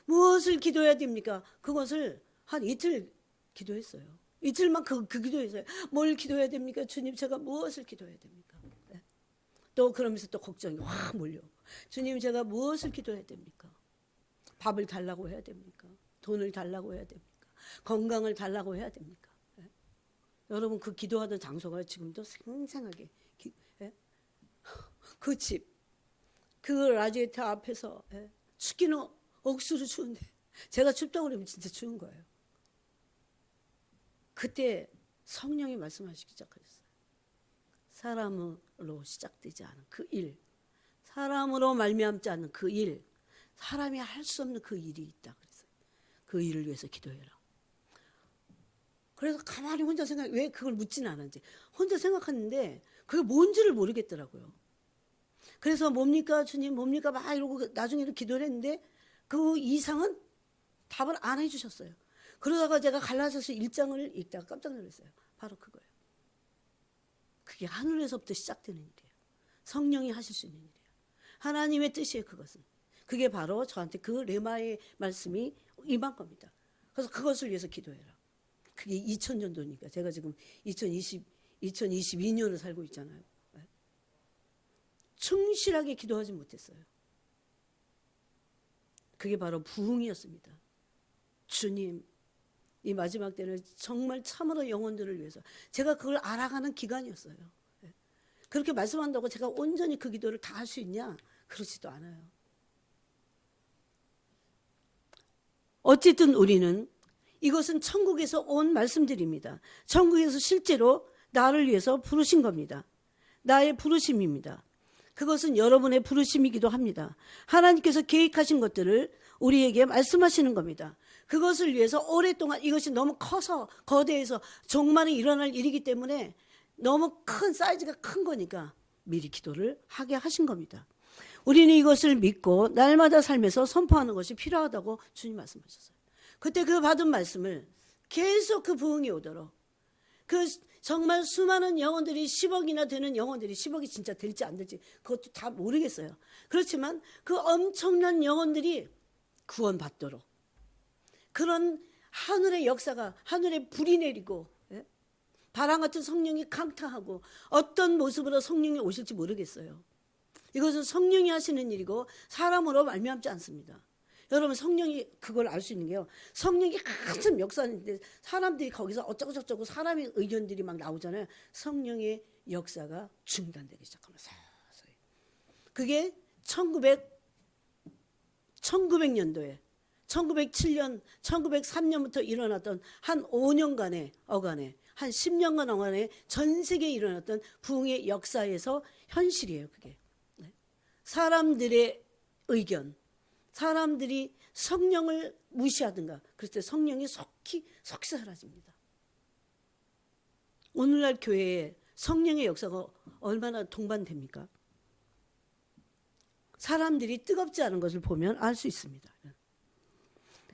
무엇을 기도해야 됩니까? 그것을 한 이틀 기도했어요. 이틀만 그 기도했어요. 뭘 기도해야 됩니까? 주님, 제가 무엇을 기도해야 됩니까? 또 그러면서 또 걱정이 확 몰려. 주님, 제가 무엇을 기도해야 됩니까? 밥을 달라고 해야 됩니까? 돈을 달라고 해야 됩니까? 건강을 달라고 해야 됩니까? 여러분, 그 기도하던 장소가 지금도 생생하게, 그 집, 그 라디에이터 앞에서 춥기는 억수로 추운데 제가 춥다고 그러면 진짜 추운 거예요. 그때 성령이 말씀하시기 시작하셨어요. 사람으로 시작되지 않은 그 일, 사람으로 말미암지 않는 그 일, 사람이 할 수 없는 그 일이 있다 그랬어요. 그 일을 위해서 기도해라. 그래서 가만히 혼자 왜 그걸 묻지는 않았는지 혼자 생각하는데 그게 뭔지를 모르겠더라고요. 그래서 뭡니까 주님 뭡니까 막 이러고 나중에는 기도를 했는데 그 이상은 답을 안 해주셨어요. 그러다가 제가 갈라디아서 1장을 읽다가 깜짝 놀랐어요. 바로 그거예요. 그게 하늘에서부터 시작되는 일이에요. 성령이 하실 수 있는 일이에요. 하나님의 뜻이에요. 그것은. 그게 바로 저한테 그 레마의 말씀이 임한 겁니다. 그래서 그것을 위해서 기도해라. 그게 2000년도니까 제가 지금 2022년을 살고 있잖아요. 충실하게 기도하지 못했어요. 그게 바로 부흥이었습니다. 주님, 이 마지막 때는 정말 참으로 영혼들을 위해서 제가 그걸 알아가는 기간이었어요. 그렇게 말씀한다고 제가 온전히 그 기도를 다 할 수 있냐? 그렇지도 않아요. 어쨌든 우리는 이것은 천국에서 온 말씀들입니다. 천국에서 실제로 나를 위해서 부르신 겁니다. 나의 부르심입니다. 그것은 여러분의 부르심이기도 합니다. 하나님께서 계획하신 것들을 우리에게 말씀하시는 겁니다. 그것을 위해서 오랫동안 이것이 너무 커서 거대해서 종말이 일어날 일이기 때문에 너무 큰 사이즈가 큰 거니까 미리 기도를 하게 하신 겁니다. 우리는 이것을 믿고 날마다 삶에서 선포하는 것이 필요하다고 주님 말씀하셨어요. 그때 그 받은 말씀을 계속 그 부흥이 오도록 그 정말 수많은 영혼들이 10억이나 되는 영혼들이 10억이 진짜 될지 안 될지 그것도 다 모르겠어요. 그렇지만 그 엄청난 영혼들이 구원받도록 그런 하늘의 역사가 하늘에 불이 내리고 바람 같은 성령이 강타하고 어떤 모습으로 성령이 오실지 모르겠어요. 이것은 성령이 하시는 일이고 사람으로 말미암지 않습니다. 여러분 성령이 그걸 알 수 있는 게요. 성령이 한참 역사하는데 사람들이 거기서 어쩌고 저쩌고 사람의 의견들이 막 나오잖아요. 성령의 역사가 중단되기 시작합니다. 서서히. 그게 1900년도에 1907년, 1903년부터 일어났던 한 5년간의 어간에 한 10년간 어간에 전 세계에 일어났던 부흥의 역사에서 현실이에요. 그게. 사람들의 의견, 사람들이 성령을 무시하든가 그럴 때 성령이 속히 사라집니다. 오늘날 교회에 성령의 역사가 얼마나 동반됩니까? 사람들이 뜨겁지 않은 것을 보면 알 수 있습니다.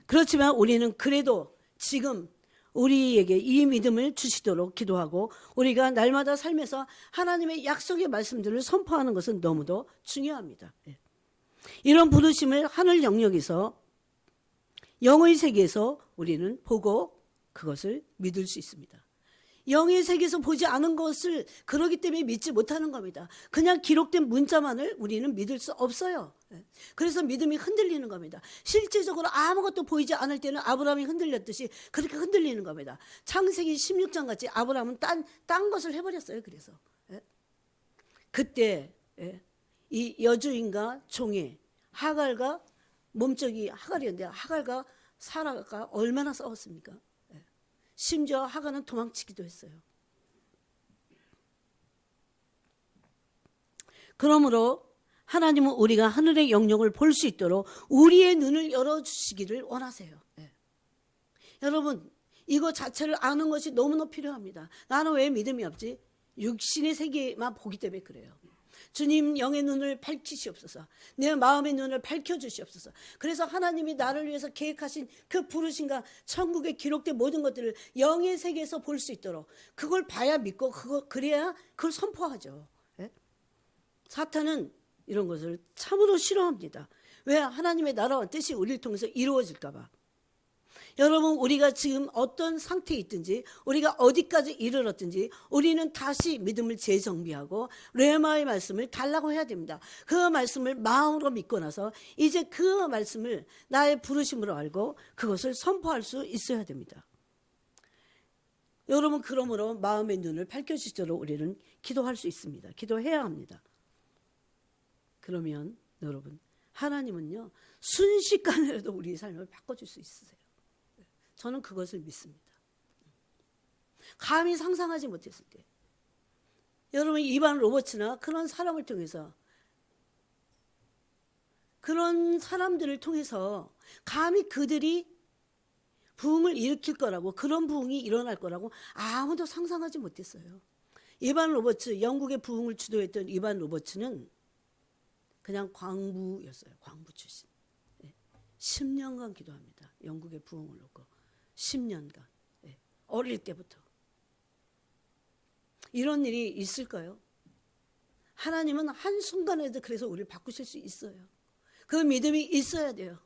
그렇지만 우리는 그래도 지금 우리에게 이 믿음을 주시도록 기도하고 우리가 날마다 삶에서 하나님의 약속의 말씀들을 선포하는 것은 너무도 중요합니다. 이런 부르심을 하늘 영역에서 영의 세계에서 우리는 보고 그것을 믿을 수 있습니다. 영의 세계에서 보지 않은 것을 그러기 때문에 믿지 못하는 겁니다. 그냥 기록된 문자만을 우리는 믿을 수 없어요. 그래서 믿음이 흔들리는 겁니다. 실제적으로 아무것도 보이지 않을 때는 아브라함이 흔들렸듯이 그렇게 흔들리는 겁니다. 창세기 16장 같이 아브라함은 딴 것을 해버렸어요. 그래서 그때 이 여주인과 종의 하갈과 몸쪽이 하갈이었는데 하갈과 사라가 얼마나 싸웠습니까? 심지어 하갈은 도망치기도 했어요. 그러므로 하나님은 우리가 하늘의 영역을 볼 수 있도록 우리의 눈을 열어주시기를 원하세요. 여러분 이거 자체를 아는 것이 너무나 필요합니다. 나는 왜 믿음이 없지? 육신의 세계만 보기 때문에 그래요. 주님 영의 눈을 밝히시옵소서. 내 마음의 눈을 밝혀주시옵소서. 그래서 하나님이 나를 위해서 계획하신 그 부르심과 천국에 기록된 모든 것들을 영의 세계에서 볼 수 있도록 그걸 봐야 믿고 그래야 그걸 선포하죠. 사탄은 이런 것을 참으로 싫어합니다. 왜? 하나님의 나라와 뜻이 우리를 통해서 이루어질까 봐. 여러분 우리가 지금 어떤 상태에 있든지 우리가 어디까지 이르렀든지 우리는 다시 믿음을 재정비하고 레마의 말씀을 달라고 해야 됩니다. 그 말씀을 마음으로 믿고 나서 이제 그 말씀을 나의 부르심으로 알고 그것을 선포할 수 있어야 됩니다. 여러분 그러므로 마음의 눈을 밝혀주시도록 우리는 기도할 수 있습니다. 기도해야 합니다. 그러면 여러분 하나님은요 순식간에라도 우리의 삶을 바꿔줄 수 있으세요. 저는 그것을 믿습니다. 감히 상상하지 못했을 때 여러분 이반 로버츠나 그런 사람을 통해서 그런 사람들을 통해서 감히 그들이 부흥을 일으킬 거라고, 그런 부흥이 일어날 거라고 아무도 상상하지 못했어요. 이반 로버츠, 영국의 부흥을 주도했던 이반 로버츠는 그냥 광부였어요. 광부 출신. 10년간 기도합니다. 영국의 부흥을 놓고 10년간. 어릴 때부터. 이런 일이 있을까요? 하나님은 한순간에도 그래서 우리를 바꾸실 수 있어요. 그 믿음이 있어야 돼요.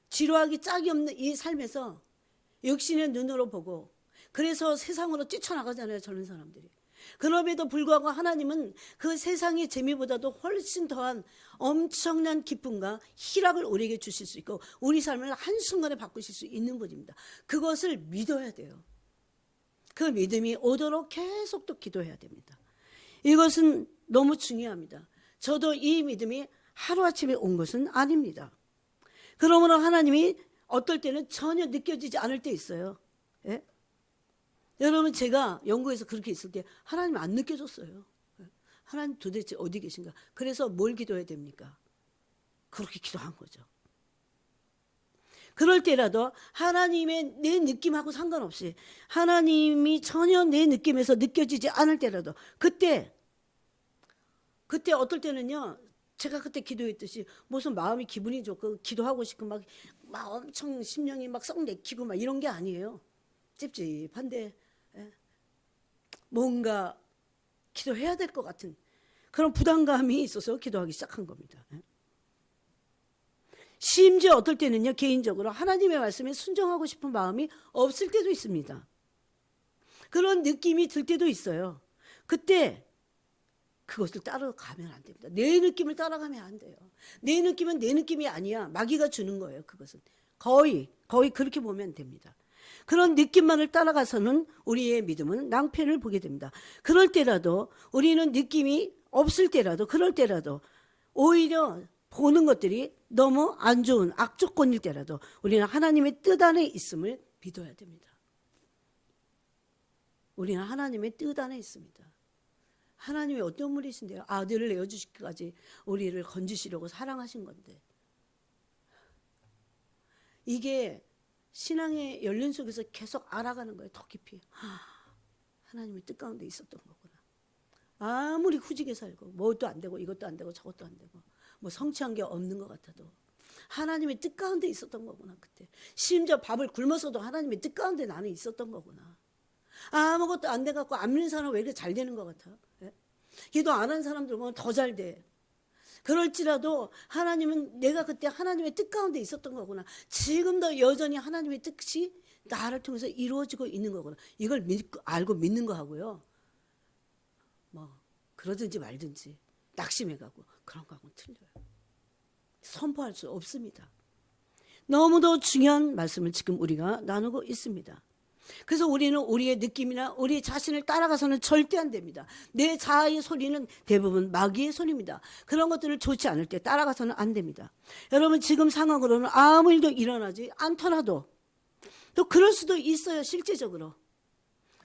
지루하기 짝이 없는 이 삶에서 육신의 눈으로 보고, 그래서 세상으로 뛰쳐나가잖아요, 저런 사람들이. 그럼에도 불구하고 하나님은 그 세상의 재미보다도 훨씬 더한 엄청난 기쁨과 희락을 우리에게 주실 수 있고, 우리 삶을 한순간에 바꾸실 수 있는 분입니다. 그것을 믿어야 돼요. 그 믿음이 오도록 계속 또 기도해야 됩니다. 이것은 너무 중요합니다. 저도 이 믿음이 하루아침에 온 것은 아닙니다. 그러므로 하나님이 어떨 때는 전혀 느껴지지 않을 때 있어요. 예? 여러분, 제가 영국에서 그렇게 있을 때 하나님 안 느껴졌어요. 하나님 도대체 어디 계신가? 그래서 뭘 기도해야 됩니까? 그렇게 기도한 거죠. 그럴 때라도 하나님의 내 느낌하고 상관없이, 하나님이 전혀 내 느낌에서 느껴지지 않을 때라도, 그때 어떨 때는요, 제가 그때 기도했듯이 무슨 마음이 기분이 좋고 기도하고 싶고 막 엄청 심령이 막 썩 내키고 막 이런 게 아니에요. 찝찝한데 뭔가 기도해야 될 것 같은 그런 부담감이 있어서 기도하기 시작한 겁니다. 심지어 어떨 때는요, 개인적으로 하나님의 말씀에 순종하고 싶은 마음이 없을 때도 있습니다. 그런 느낌이 들 때도 있어요. 그때 그것을 따라가면 안 됩니다. 내 느낌을 따라가면 안 돼요. 내 느낌은 내 느낌이 아니야. 마귀가 주는 거예요. 그것은 거의 그렇게 보면 됩니다. 그런 느낌만을 따라가서는 우리의 믿음은 낭패를 보게 됩니다. 그럴 때라도, 우리는 느낌이 없을 때라도, 그럴 때라도 오히려 보는 것들이 너무 안 좋은 악조건일 때라도 우리는 하나님의 뜻 안에 있음을 믿어야 됩니다. 우리는 하나님의 뜻 안에 있습니다. 하나님이 어떤 분이신데요? 아들을 내어주시기까지 우리를 건지시려고 사랑하신 건데, 이게 신앙의 연륜 속에서 계속 알아가는 거예요. 더 깊이. 하나님의 뜻 가운데 있었던 거구나. 아무리 후지게 살고 뭐도 안 되고 이것도 안 되고 저것도 안 되고 뭐 성취한 게 없는 것 같아도 하나님의 뜻 가운데 있었던 거구나. 그때 심지어 밥을 굶어서도 하나님의 뜻 가운데 나는 있었던 거구나. 아무것도 안 돼갖고 안 믿는 사람은 왜 이렇게 잘 되는 것 같아? 기도 안 한 사람들 보면 더 잘 돼. 그럴지라도 하나님은, 내가 그때 하나님의 뜻 가운데 있었던 거구나. 지금도 여전히 하나님의 뜻이 나를 통해서 이루어지고 있는 거구나. 이걸 믿고 알고 믿는 거 하고요, 뭐 그러든지 말든지 낙심해가고 그런 거하고는 틀려요. 선포할 수 없습니다. 너무도 중요한 말씀을 지금 우리가 나누고 있습니다. 그래서 우리는 우리의 느낌이나 우리 자신을 따라가서는 절대 안 됩니다. 내 자아의 소리는 대부분 마귀의 소리입니다. 그런 것들을 좋지 않을 때 따라가서는 안 됩니다. 여러분, 지금 상황으로는 아무 일도 일어나지 않더라도, 또 그럴 수도 있어요, 실제적으로.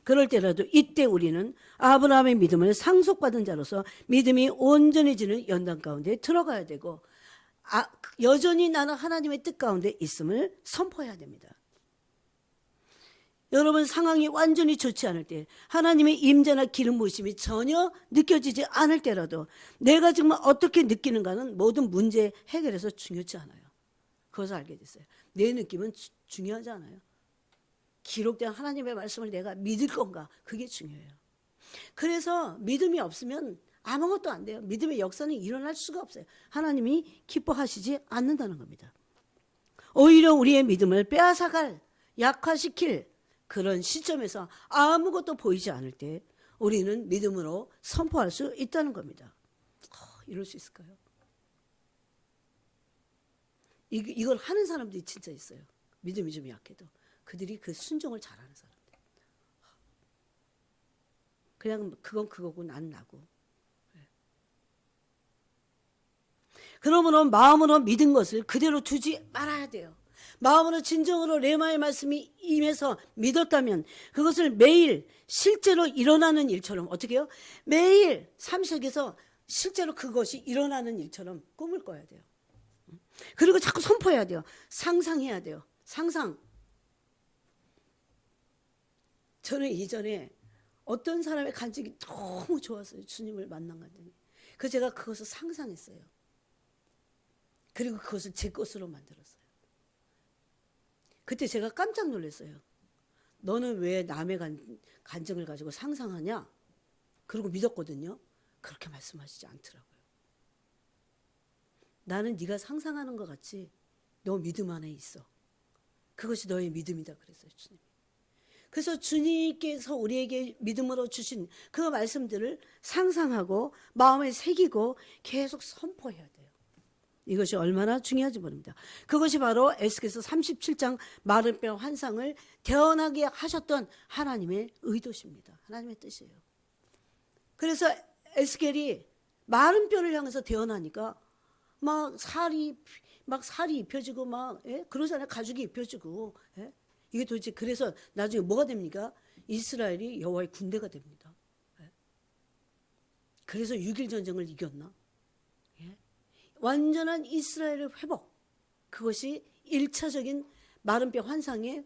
그럴 때라도 이때 우리는 아브라함의 믿음을 상속받은 자로서 믿음이 온전해지는 연단 가운데 들어가야 되고, 여전히 나는 하나님의 뜻 가운데 있음을 선포해야 됩니다. 여러분, 상황이 완전히 좋지 않을 때, 하나님의 임재나 기름 부으심이 전혀 느껴지지 않을 때라도 내가 지금 어떻게 느끼는가는 모든 문제 해결에서 중요치 않아요. 그것을 알게 됐어요. 내 느낌은 중요하지 않아요. 기록된 하나님의 말씀을 내가 믿을 건가, 그게 중요해요. 그래서 믿음이 없으면 아무것도 안 돼요. 믿음의 역사는 일어날 수가 없어요. 하나님이 기뻐하시지 않는다는 겁니다. 오히려 우리의 믿음을 빼앗아갈, 약화시킬 그런 시점에서 아무것도 보이지 않을 때 우리는 믿음으로 선포할 수 있다는 겁니다. 이럴 수 있을까요? 이걸 하는 사람들이 진짜 있어요. 믿음이 좀 약해도. 그들이 그 순종을 잘하는 사람들. 그냥 그건 그거고 난 나고. 그러므로 마음으로 믿은 것을 그대로 두지 말아야 돼요. 마음으로 진정으로 레마의 말씀이 임해서 믿었다면 그것을 매일 실제로 일어나는 일처럼, 어떻게 해요? 매일 삶 속에서 실제로 그것이 일어나는 일처럼 꿈을 꿔야 돼요. 그리고 자꾸 선포해야 돼요. 상상해야 돼요. 상상. 저는 이전에 어떤 사람의 간증이 너무 좋았어요. 주님을 만난 간증이. 그래서 제가 그것을 상상했어요. 그리고 그것을 제 것으로 만들었어요. 그때 제가 깜짝 놀랐어요. 너는 왜 남의 간증을 가지고 상상하냐? 그리고 믿었거든요. 그렇게 말씀하시지 않더라고요. 나는 네가 상상하는 것 같이 너 믿음 안에 있어. 그것이 너의 믿음이다 그랬어요, 주님이. 그래서 주님께서 우리에게 믿음으로 주신 그 말씀들을 상상하고 마음에 새기고 계속 선포해야 돼요. 이것이 얼마나 중요한지 모릅니다. 그것이 바로 에스겔서 37장 마른 뼈 환상을 태어나게 하셨던 하나님의 의도십니다. 하나님의 뜻이에요. 그래서 에스겔이 마른 뼈를 향해서 태어나니까 막 살이 입혀지고 막 그러잖아요. 가죽이 입혀지고 이게 도대체 그래서 나중에 뭐가 됩니까? 이스라엘이 여호와의 군대가 됩니다. 그래서 6.1 전쟁을 이겼나? 완전한 이스라엘의 회복, 그것이 1차적인 마른 뼈 환상의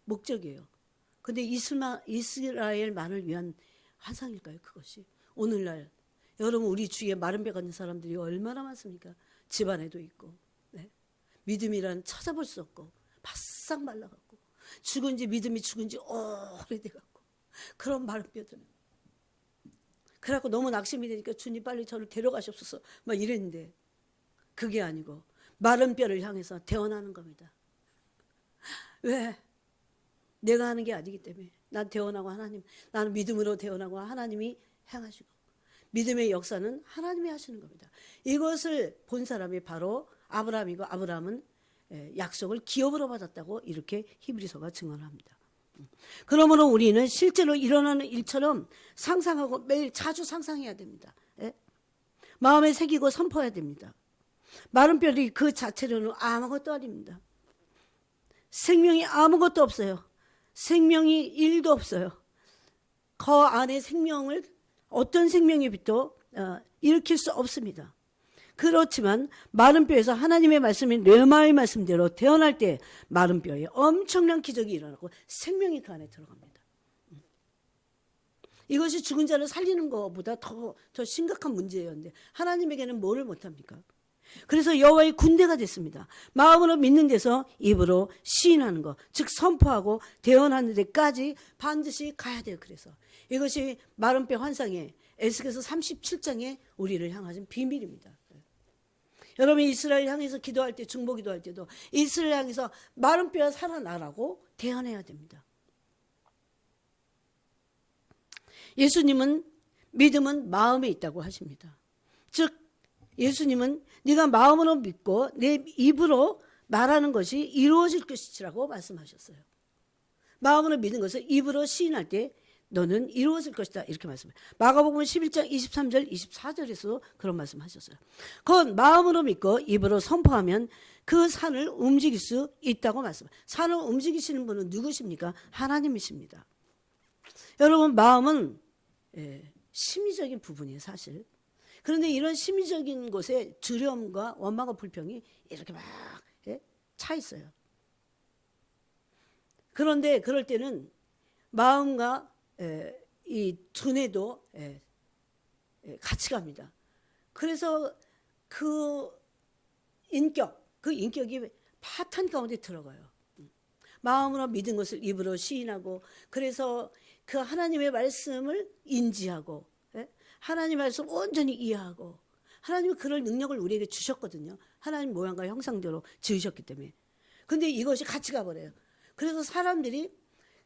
목적이에요. 그런데 이스라엘만을 위한 환상일까요? 그것이 오늘날 여러분 우리 주위에 마른 뼈 같은 사람들이 얼마나 많습니까? 집안에도 있고 믿음이란 찾아볼 수 없고 바싹 말라갖고 믿음이 죽은 지 오래돼갖고 그런 마른 뼈들. 그래갖고 너무 낙심이 되니까 주님 빨리 저를 데려가시옵소서 막 이랬는데 그게 아니고 마른 뼈를 향해서 태어나는 겁니다. 왜? 내가 하는 게 아니기 때문에. 난 태어나고 나는 믿음으로 태어나고 하나님이 행하시고 믿음의 역사는 하나님이 하시는 겁니다. 이것을 본 사람이 바로 아브라함이고 아브라함은 약속을 기업으로 받았다고 이렇게 히브리서가 증언합니다. 그러므로 우리는 실제로 일어나는 일처럼 상상하고 매일 자주 상상해야 됩니다. 마음에 새기고 선포해야 됩니다. 마른 뼈이 그 자체로는 아무것도 아닙니다. 생명이 아무것도 없어요. 생명이 1도 없어요. 그 안에 생명을 어떤 생명의 빛도 일으킬 수 없습니다. 그렇지만 마른 뼈에서 하나님의 말씀인 레마의 말씀대로 태어날 때 마른 뼈에 엄청난 기적이 일어나고 생명이 그 안에 들어갑니다. 이것이 죽은 자를 살리는 것보다 더 심각한 문제였는데 하나님에게는 뭐를 못합니까? 그래서 여호와의 군대가 됐습니다. 마음으로 믿는 데서 입으로 시인하는 것, 즉 선포하고 대언하는 데까지 반드시 가야 돼요. 그래서 이것이 마른 뼈 환상의 에스겔서 37장에 우리를 향하신 비밀입니다. 여러분 이스라엘 향해서 기도할 때 중보 기도할 때도 이스라엘 향해서 마른 뼈가 살아나라고 대언해야 됩니다. 예수님은 믿음은 마음에 있다고 하십니다. 즉 예수님은 네가 마음으로 믿고 내 입으로 말하는 것이 이루어질 것이라고 말씀하셨어요. 마음으로 믿는 것을 입으로 시인할 때 너는 이루어질 것이다 이렇게 말씀해요. 마가복음 11장 23절 24절에서 그런 말씀하셨어요. 그건 마음으로 믿고 입으로 선포하면 그 산을 움직일 수 있다고 말씀해요. 산을 움직이시는 분은 누구십니까? 하나님이십니다. 여러분 마음은 심리적인 부분이에요 사실. 그런데 이런 심리적인 것에 두려움과 원망과 불평이 이렇게 막 차 있어요. 그런데 그럴 때는 마음과 이 두뇌도 같이 갑니다. 그래서 그 인격이 파탄 가운데 들어가요. 마음으로 믿은 것을 입으로 시인하고 그래서 그 하나님의 말씀을 인지하고 하나님의 말씀을 온전히 이해하고 하나님이 그럴 능력을 우리에게 주셨거든요. 하나님 모양과 형상대로 지으셨기 때문에. 근데 이것이 같이 가버려요. 그래서 사람들이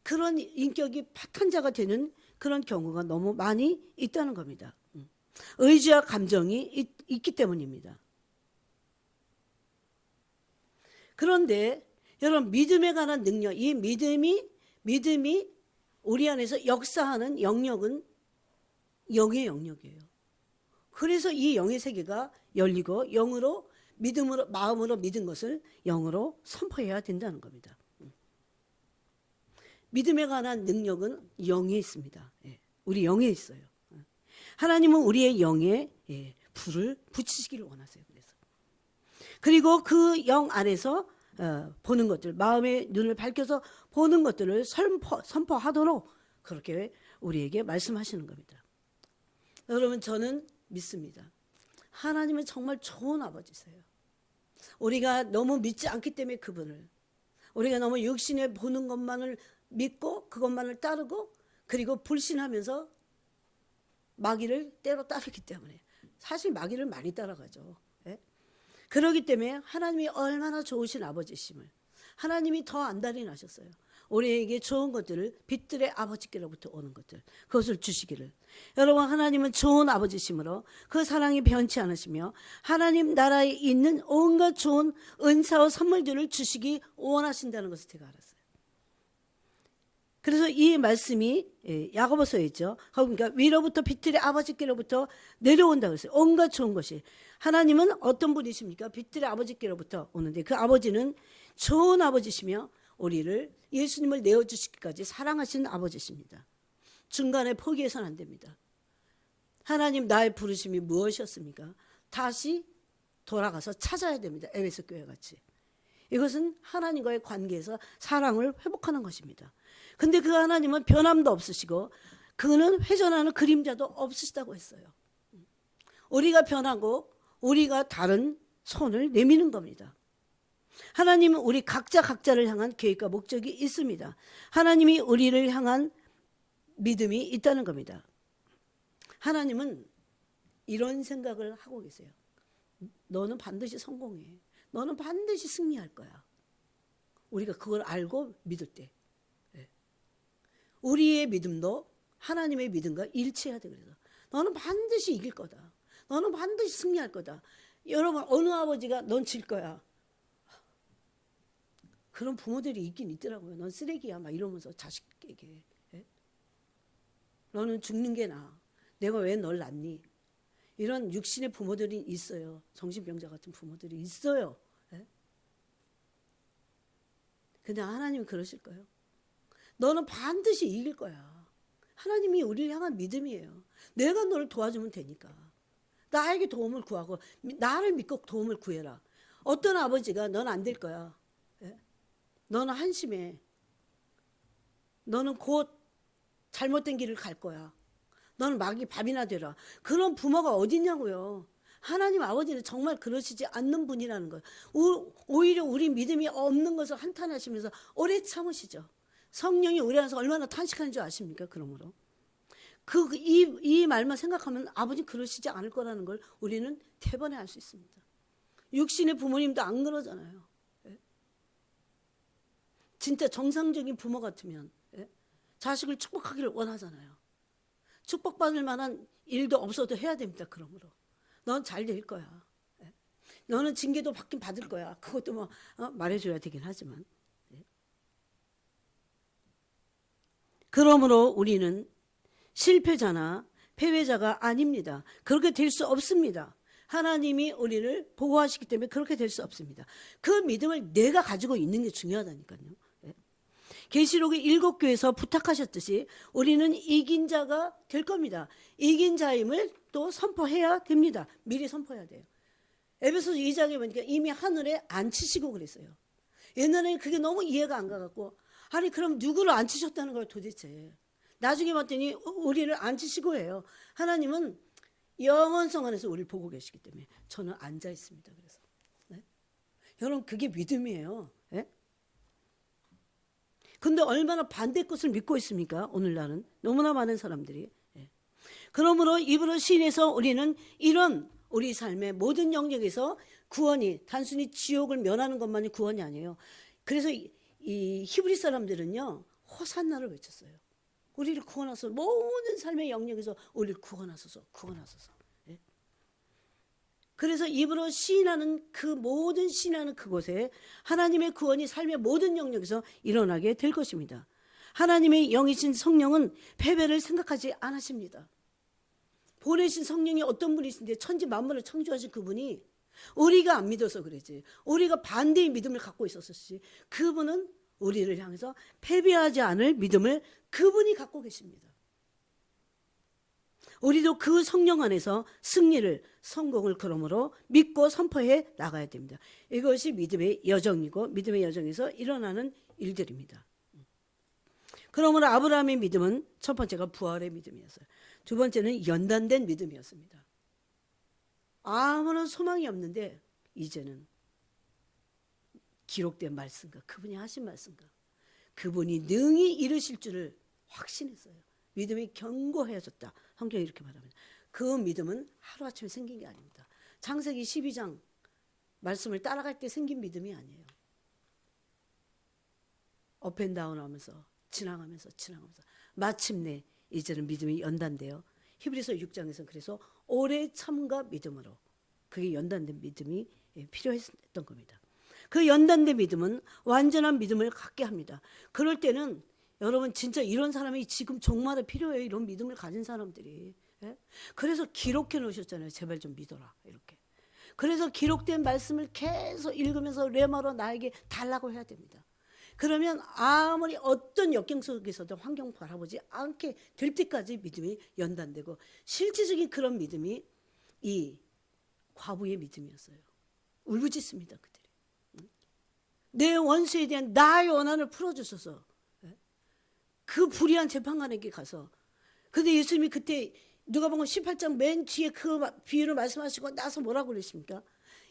그런 인격이 파탄자가 되는 그런 경우가 너무 많이 있다는 겁니다. 의지와 감정이 있기 때문입니다. 그런데 여러분 믿음에 관한 능력, 이 믿음이 우리 안에서 역사하는 영역은 영의 영역이에요. 그래서 이 영의 세계가 열리고 영으로 믿음으로 마음으로 믿은 것을 영으로 선포해야 된다는 겁니다. 믿음에 관한 능력은 영에 있습니다. 우리 영에 있어요. 하나님은 우리의 영에 불을 붙이시기를 원하세요. 그리고 그 영 안에서 보는 것들, 마음의 눈을 밝혀서 보는 것들을 선포하도록 그렇게 우리에게 말씀하시는 겁니다. 여러분, 저는 믿습니다. 하나님은 정말 좋은 아버지세요. 우리가 너무 믿지 않기 때문에 그분을, 우리가 너무 육신에 보는 것만을 믿고 그것만을 따르고 그리고 불신하면서 마귀를 때로 따르기 때문에, 사실 마귀를 많이 따라가죠. 예? 그러기 때문에 하나님이 얼마나 좋으신 아버지심을 하나님이 더 안달이 나셨어요. 우리에게 좋은 것들을, 빛들의 아버지께로부터 오는 것들, 그것을 주시기를. 여러분, 하나님은 좋은 아버지심으로 그 사랑이 변치 않으시며 하나님 나라에 있는 온갖 좋은 은사와 선물들을 주시기 원하신다는 것을 제가 알았어요. 그래서 이 말씀이 야고보서에 있죠. 그러니까 위로부터 빛들의 아버지께로부터 내려온다고 했어요. 온갖 좋은 것이. 하나님은 어떤 분이십니까? 빛들의 아버지께로부터 오는데 그 아버지는 좋은 아버지시며 우리를, 예수님을 내어주시기까지 사랑하시는 아버지십니다. 중간에 포기해서는 안 됩니다. 하나님, 나의 부르심이 무엇이었습니까? 다시 돌아가서 찾아야 됩니다. 에베소 교회 같이. 이것은 하나님과의 관계에서 사랑을 회복하는 것입니다. 근데 그 하나님은 변함도 없으시고 그는 회전하는 그림자도 없으시다고 했어요. 우리가 변하고 우리가 다른 손을 내미는 겁니다. 하나님은 우리 각자를 향한 계획과 목적이 있습니다. 하나님이 우리를 향한 믿음이 있다는 겁니다. 하나님은 이런 생각을 하고 계세요. 너는 반드시 성공해. 너는 반드시 승리할 거야. 우리가 그걸 알고 믿을 때, 우리의 믿음도 하나님의 믿음과 일치해야 돼. 그래서 너는 반드시 이길 거다. 너는 반드시 승리할 거다. 여러분, 어느 아버지가 넌 질 거야. 그런 부모들이 있긴 있더라고요. 넌 쓰레기야 막 이러면서 자식에게. 너는 죽는 게 나아. 내가 왜 널 낳니? 이런 육신의 부모들이 있어요. 정신병자 같은 부모들이 있어요. 근데 하나님은 그러실까요? 너는 반드시 이길 거야. 하나님이 우리를 향한 믿음이에요. 내가 너를 도와주면 되니까. 나에게 도움을 구하고 나를 믿고 도움을 구해라. 어떤 아버지가 넌 안 될 거야. 너는 한심해. 너는 곧 잘못된 길을 갈 거야. 너는 마귀 밥이나 되라. 그런 부모가 어디 있냐고요. 하나님 아버지는 정말 그러시지 않는 분이라는 거예요. 오히려 우리 믿음이 없는 것을 한탄하시면서 오래 참으시죠. 성령이 우리 안에서 얼마나 탄식하는 줄 아십니까? 그러므로 이 말만 생각하면 아버지 그러시지 않을 거라는 걸 우리는 대번에 알 수 있습니다. 육신의 부모님도 안 그러잖아요. 진짜 정상적인 부모 같으면 자식을 축복하기를 원하잖아요. 축복받을 만한 일도 없어도 해야 됩니다. 그러므로 넌 잘 될 거야. 너는 징계도 받긴 받을 거야. 그것도 뭐 말해줘야 되긴 하지만. 그러므로 우리는 실패자나 패배자가 아닙니다. 그렇게 될 수 없습니다. 하나님이 우리를 보호하시기 때문에 그렇게 될 수 없습니다. 그 믿음을 내가 가지고 있는 게 중요하다니까요. 계시록의 7교에서 부탁하셨듯이 우리는 이긴 자가 될 겁니다. 이긴 자임을 또 선포해야 됩니다. 미리 선포해야 돼요. 에베소서 2장에 보니까 이미 하늘에 앉히시고 그랬어요. 옛날에는 그게 너무 이해가 안 가갖고, 아니 그럼 누구를 앉히셨다는 걸 도대체. 나중에 봤더니 우리를 앉히시고 해요. 하나님은 영원성 안에서 우리를 보고 계시기 때문에 저는 앉아 있습니다. 그래서 여러분, 그게 믿음이에요. 근데 얼마나 반대 것을 믿고 있습니까? 오늘날은 너무나 많은 사람들이. 그러므로 이브로 시인에서 우리는 이런 우리 삶의 모든 영역에서 구원이 단순히 지옥을 면하는 것만이 구원이 아니에요. 그래서 이 히브리 사람들은요, 호산나를 외쳤어요. 우리를 구원하소서. 모든 삶의 영역에서 우리를 구원하소서. 구원하소서. 그래서 입으로 시인하는 그 모든 시인하는 그곳에 하나님의 구원이 삶의 모든 영역에서 일어나게 될 것입니다. 하나님의 영이신 성령은 패배를 생각하지 않으십니다. 보내신 성령이 어떤 분이신데 천지 만물을 창조하신 그분이 우리가 안 믿어서 그러지, 우리가 반대의 믿음을 갖고 있었지, 그분은 우리를 향해서 패배하지 않을 믿음을 그분이 갖고 계십니다. 우리도 그 성령 안에서 승리를, 성공을 그러므로 믿고 선포해 나가야 됩니다. 이것이 믿음의 여정이고 믿음의 여정에서 일어나는 일들입니다. 그러므로 아브라함의 믿음은 첫 번째가 부활의 믿음이었어요. 두 번째는 연단된 믿음이었습니다. 아무런 소망이 없는데 이제는 기록된 말씀과 그분이 하신 말씀과 그분이 능히 이루실 줄을 확신했어요. 믿음이 견고해졌다. 성경이 이렇게 말합니다. 그 믿음은 하루아침에 생긴 게 아닙니다. 창세기 12장 말씀을 따라갈 때 생긴 믿음이 아니에요. 업앤다운 하면서 지나가면서 마침내 이제는 믿음이 연단돼요. 히브리서 6장에서는 그래서 오래 참과 믿음으로 그게 연단된 믿음이 필요했던 겁니다. 그 연단된 믿음은 완전한 믿음을 갖게 합니다. 그럴 때는 여러분 진짜 이런 사람이 지금 종말에 필요해요. 이런 믿음을 가진 사람들이. 예? 그래서 기록해 놓으셨잖아요. 제발 좀 믿어라 이렇게. 그래서 기록된 말씀을 계속 읽으면서 레마로 나에게 달라고 해야 됩니다. 그러면 아무리 어떤 역경 속에서도 환경 바라보지 않게 될 때까지 믿음이 연단되고 실질적인 그런 믿음이 이 과부의 믿음이었어요. 울부짖습니다. 그들이. 내 원수에 대한 나의 원한을 풀어주셔서 그 불의한 재판관에게 가서 근데 예수님이 그때 누가복음 18장 맨 뒤에 그 비유를 말씀하시고 나서 뭐라고 그러십니까?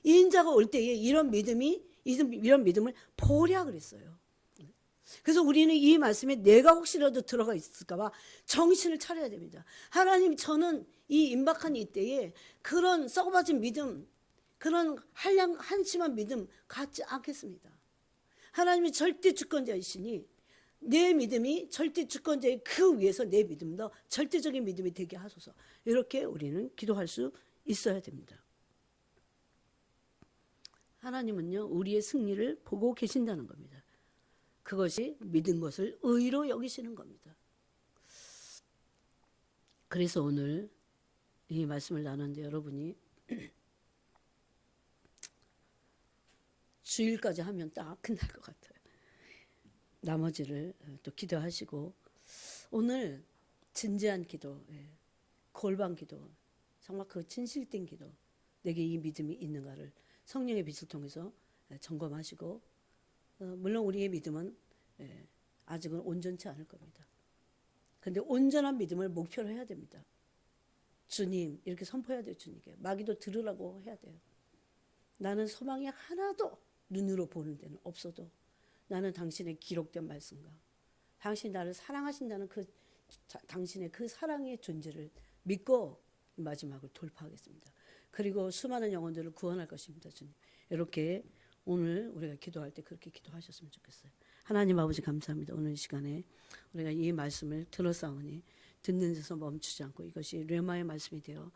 인자가 올 때에 이런 믿음을 보랴 그랬어요. 그래서 우리는 이 말씀에 내가 혹시라도 들어가 있을까 봐 정신을 차려야 됩니다. 하나님 저는 이 임박한 이때에 그런 썩어버진 믿음 그런 한심한 믿음 갖지 않겠습니다. 하나님이 절대 주권자이시니 내 믿음이 절대 주권자의 그 위에서 내 믿음도 절대적인 믿음이 되게 하소서. 이렇게 우리는 기도할 수 있어야 됩니다. 하나님은요 우리의 승리를 보고 계신다는 겁니다. 그것이 믿은 것을 의로 여기시는 겁니다. 그래서 오늘 이 말씀을 나눴는데 여러분이 주일까지 하면 딱 끝날 것 같아요. 나머지를 또 기도하시고 오늘 진지한 기도, 골방 기도, 정말 그 진실된 기도, 내게 이 믿음이 있는가를 성령의 빛을 통해서 점검하시고 물론 우리의 믿음은 아직은 온전치 않을 겁니다. 그런데 온전한 믿음을 목표로 해야 됩니다. 주님 이렇게 선포해야 돼요. 주님께 마귀도 들으라고 해야 돼요. 나는 소망이 하나도 눈으로 보는 데는 없어도 나는 당신의 기록된 말씀과 당신이 나를 사랑하신다는 그 당신의 그 사랑의 존재를 믿고 마지막을 돌파하겠습니다. 그리고 수많은 영혼들을 구원할 것입니다. 주님 이렇게 오늘 우리가 기도할 때 그렇게 기도하셨으면 좋겠어요. 하나님 아버지 감사합니다. 오늘 이 시간에 우리가 이 말씀을 들었사오니 듣는 데서 멈추지 않고 이것이 뢰마의 말씀이 되어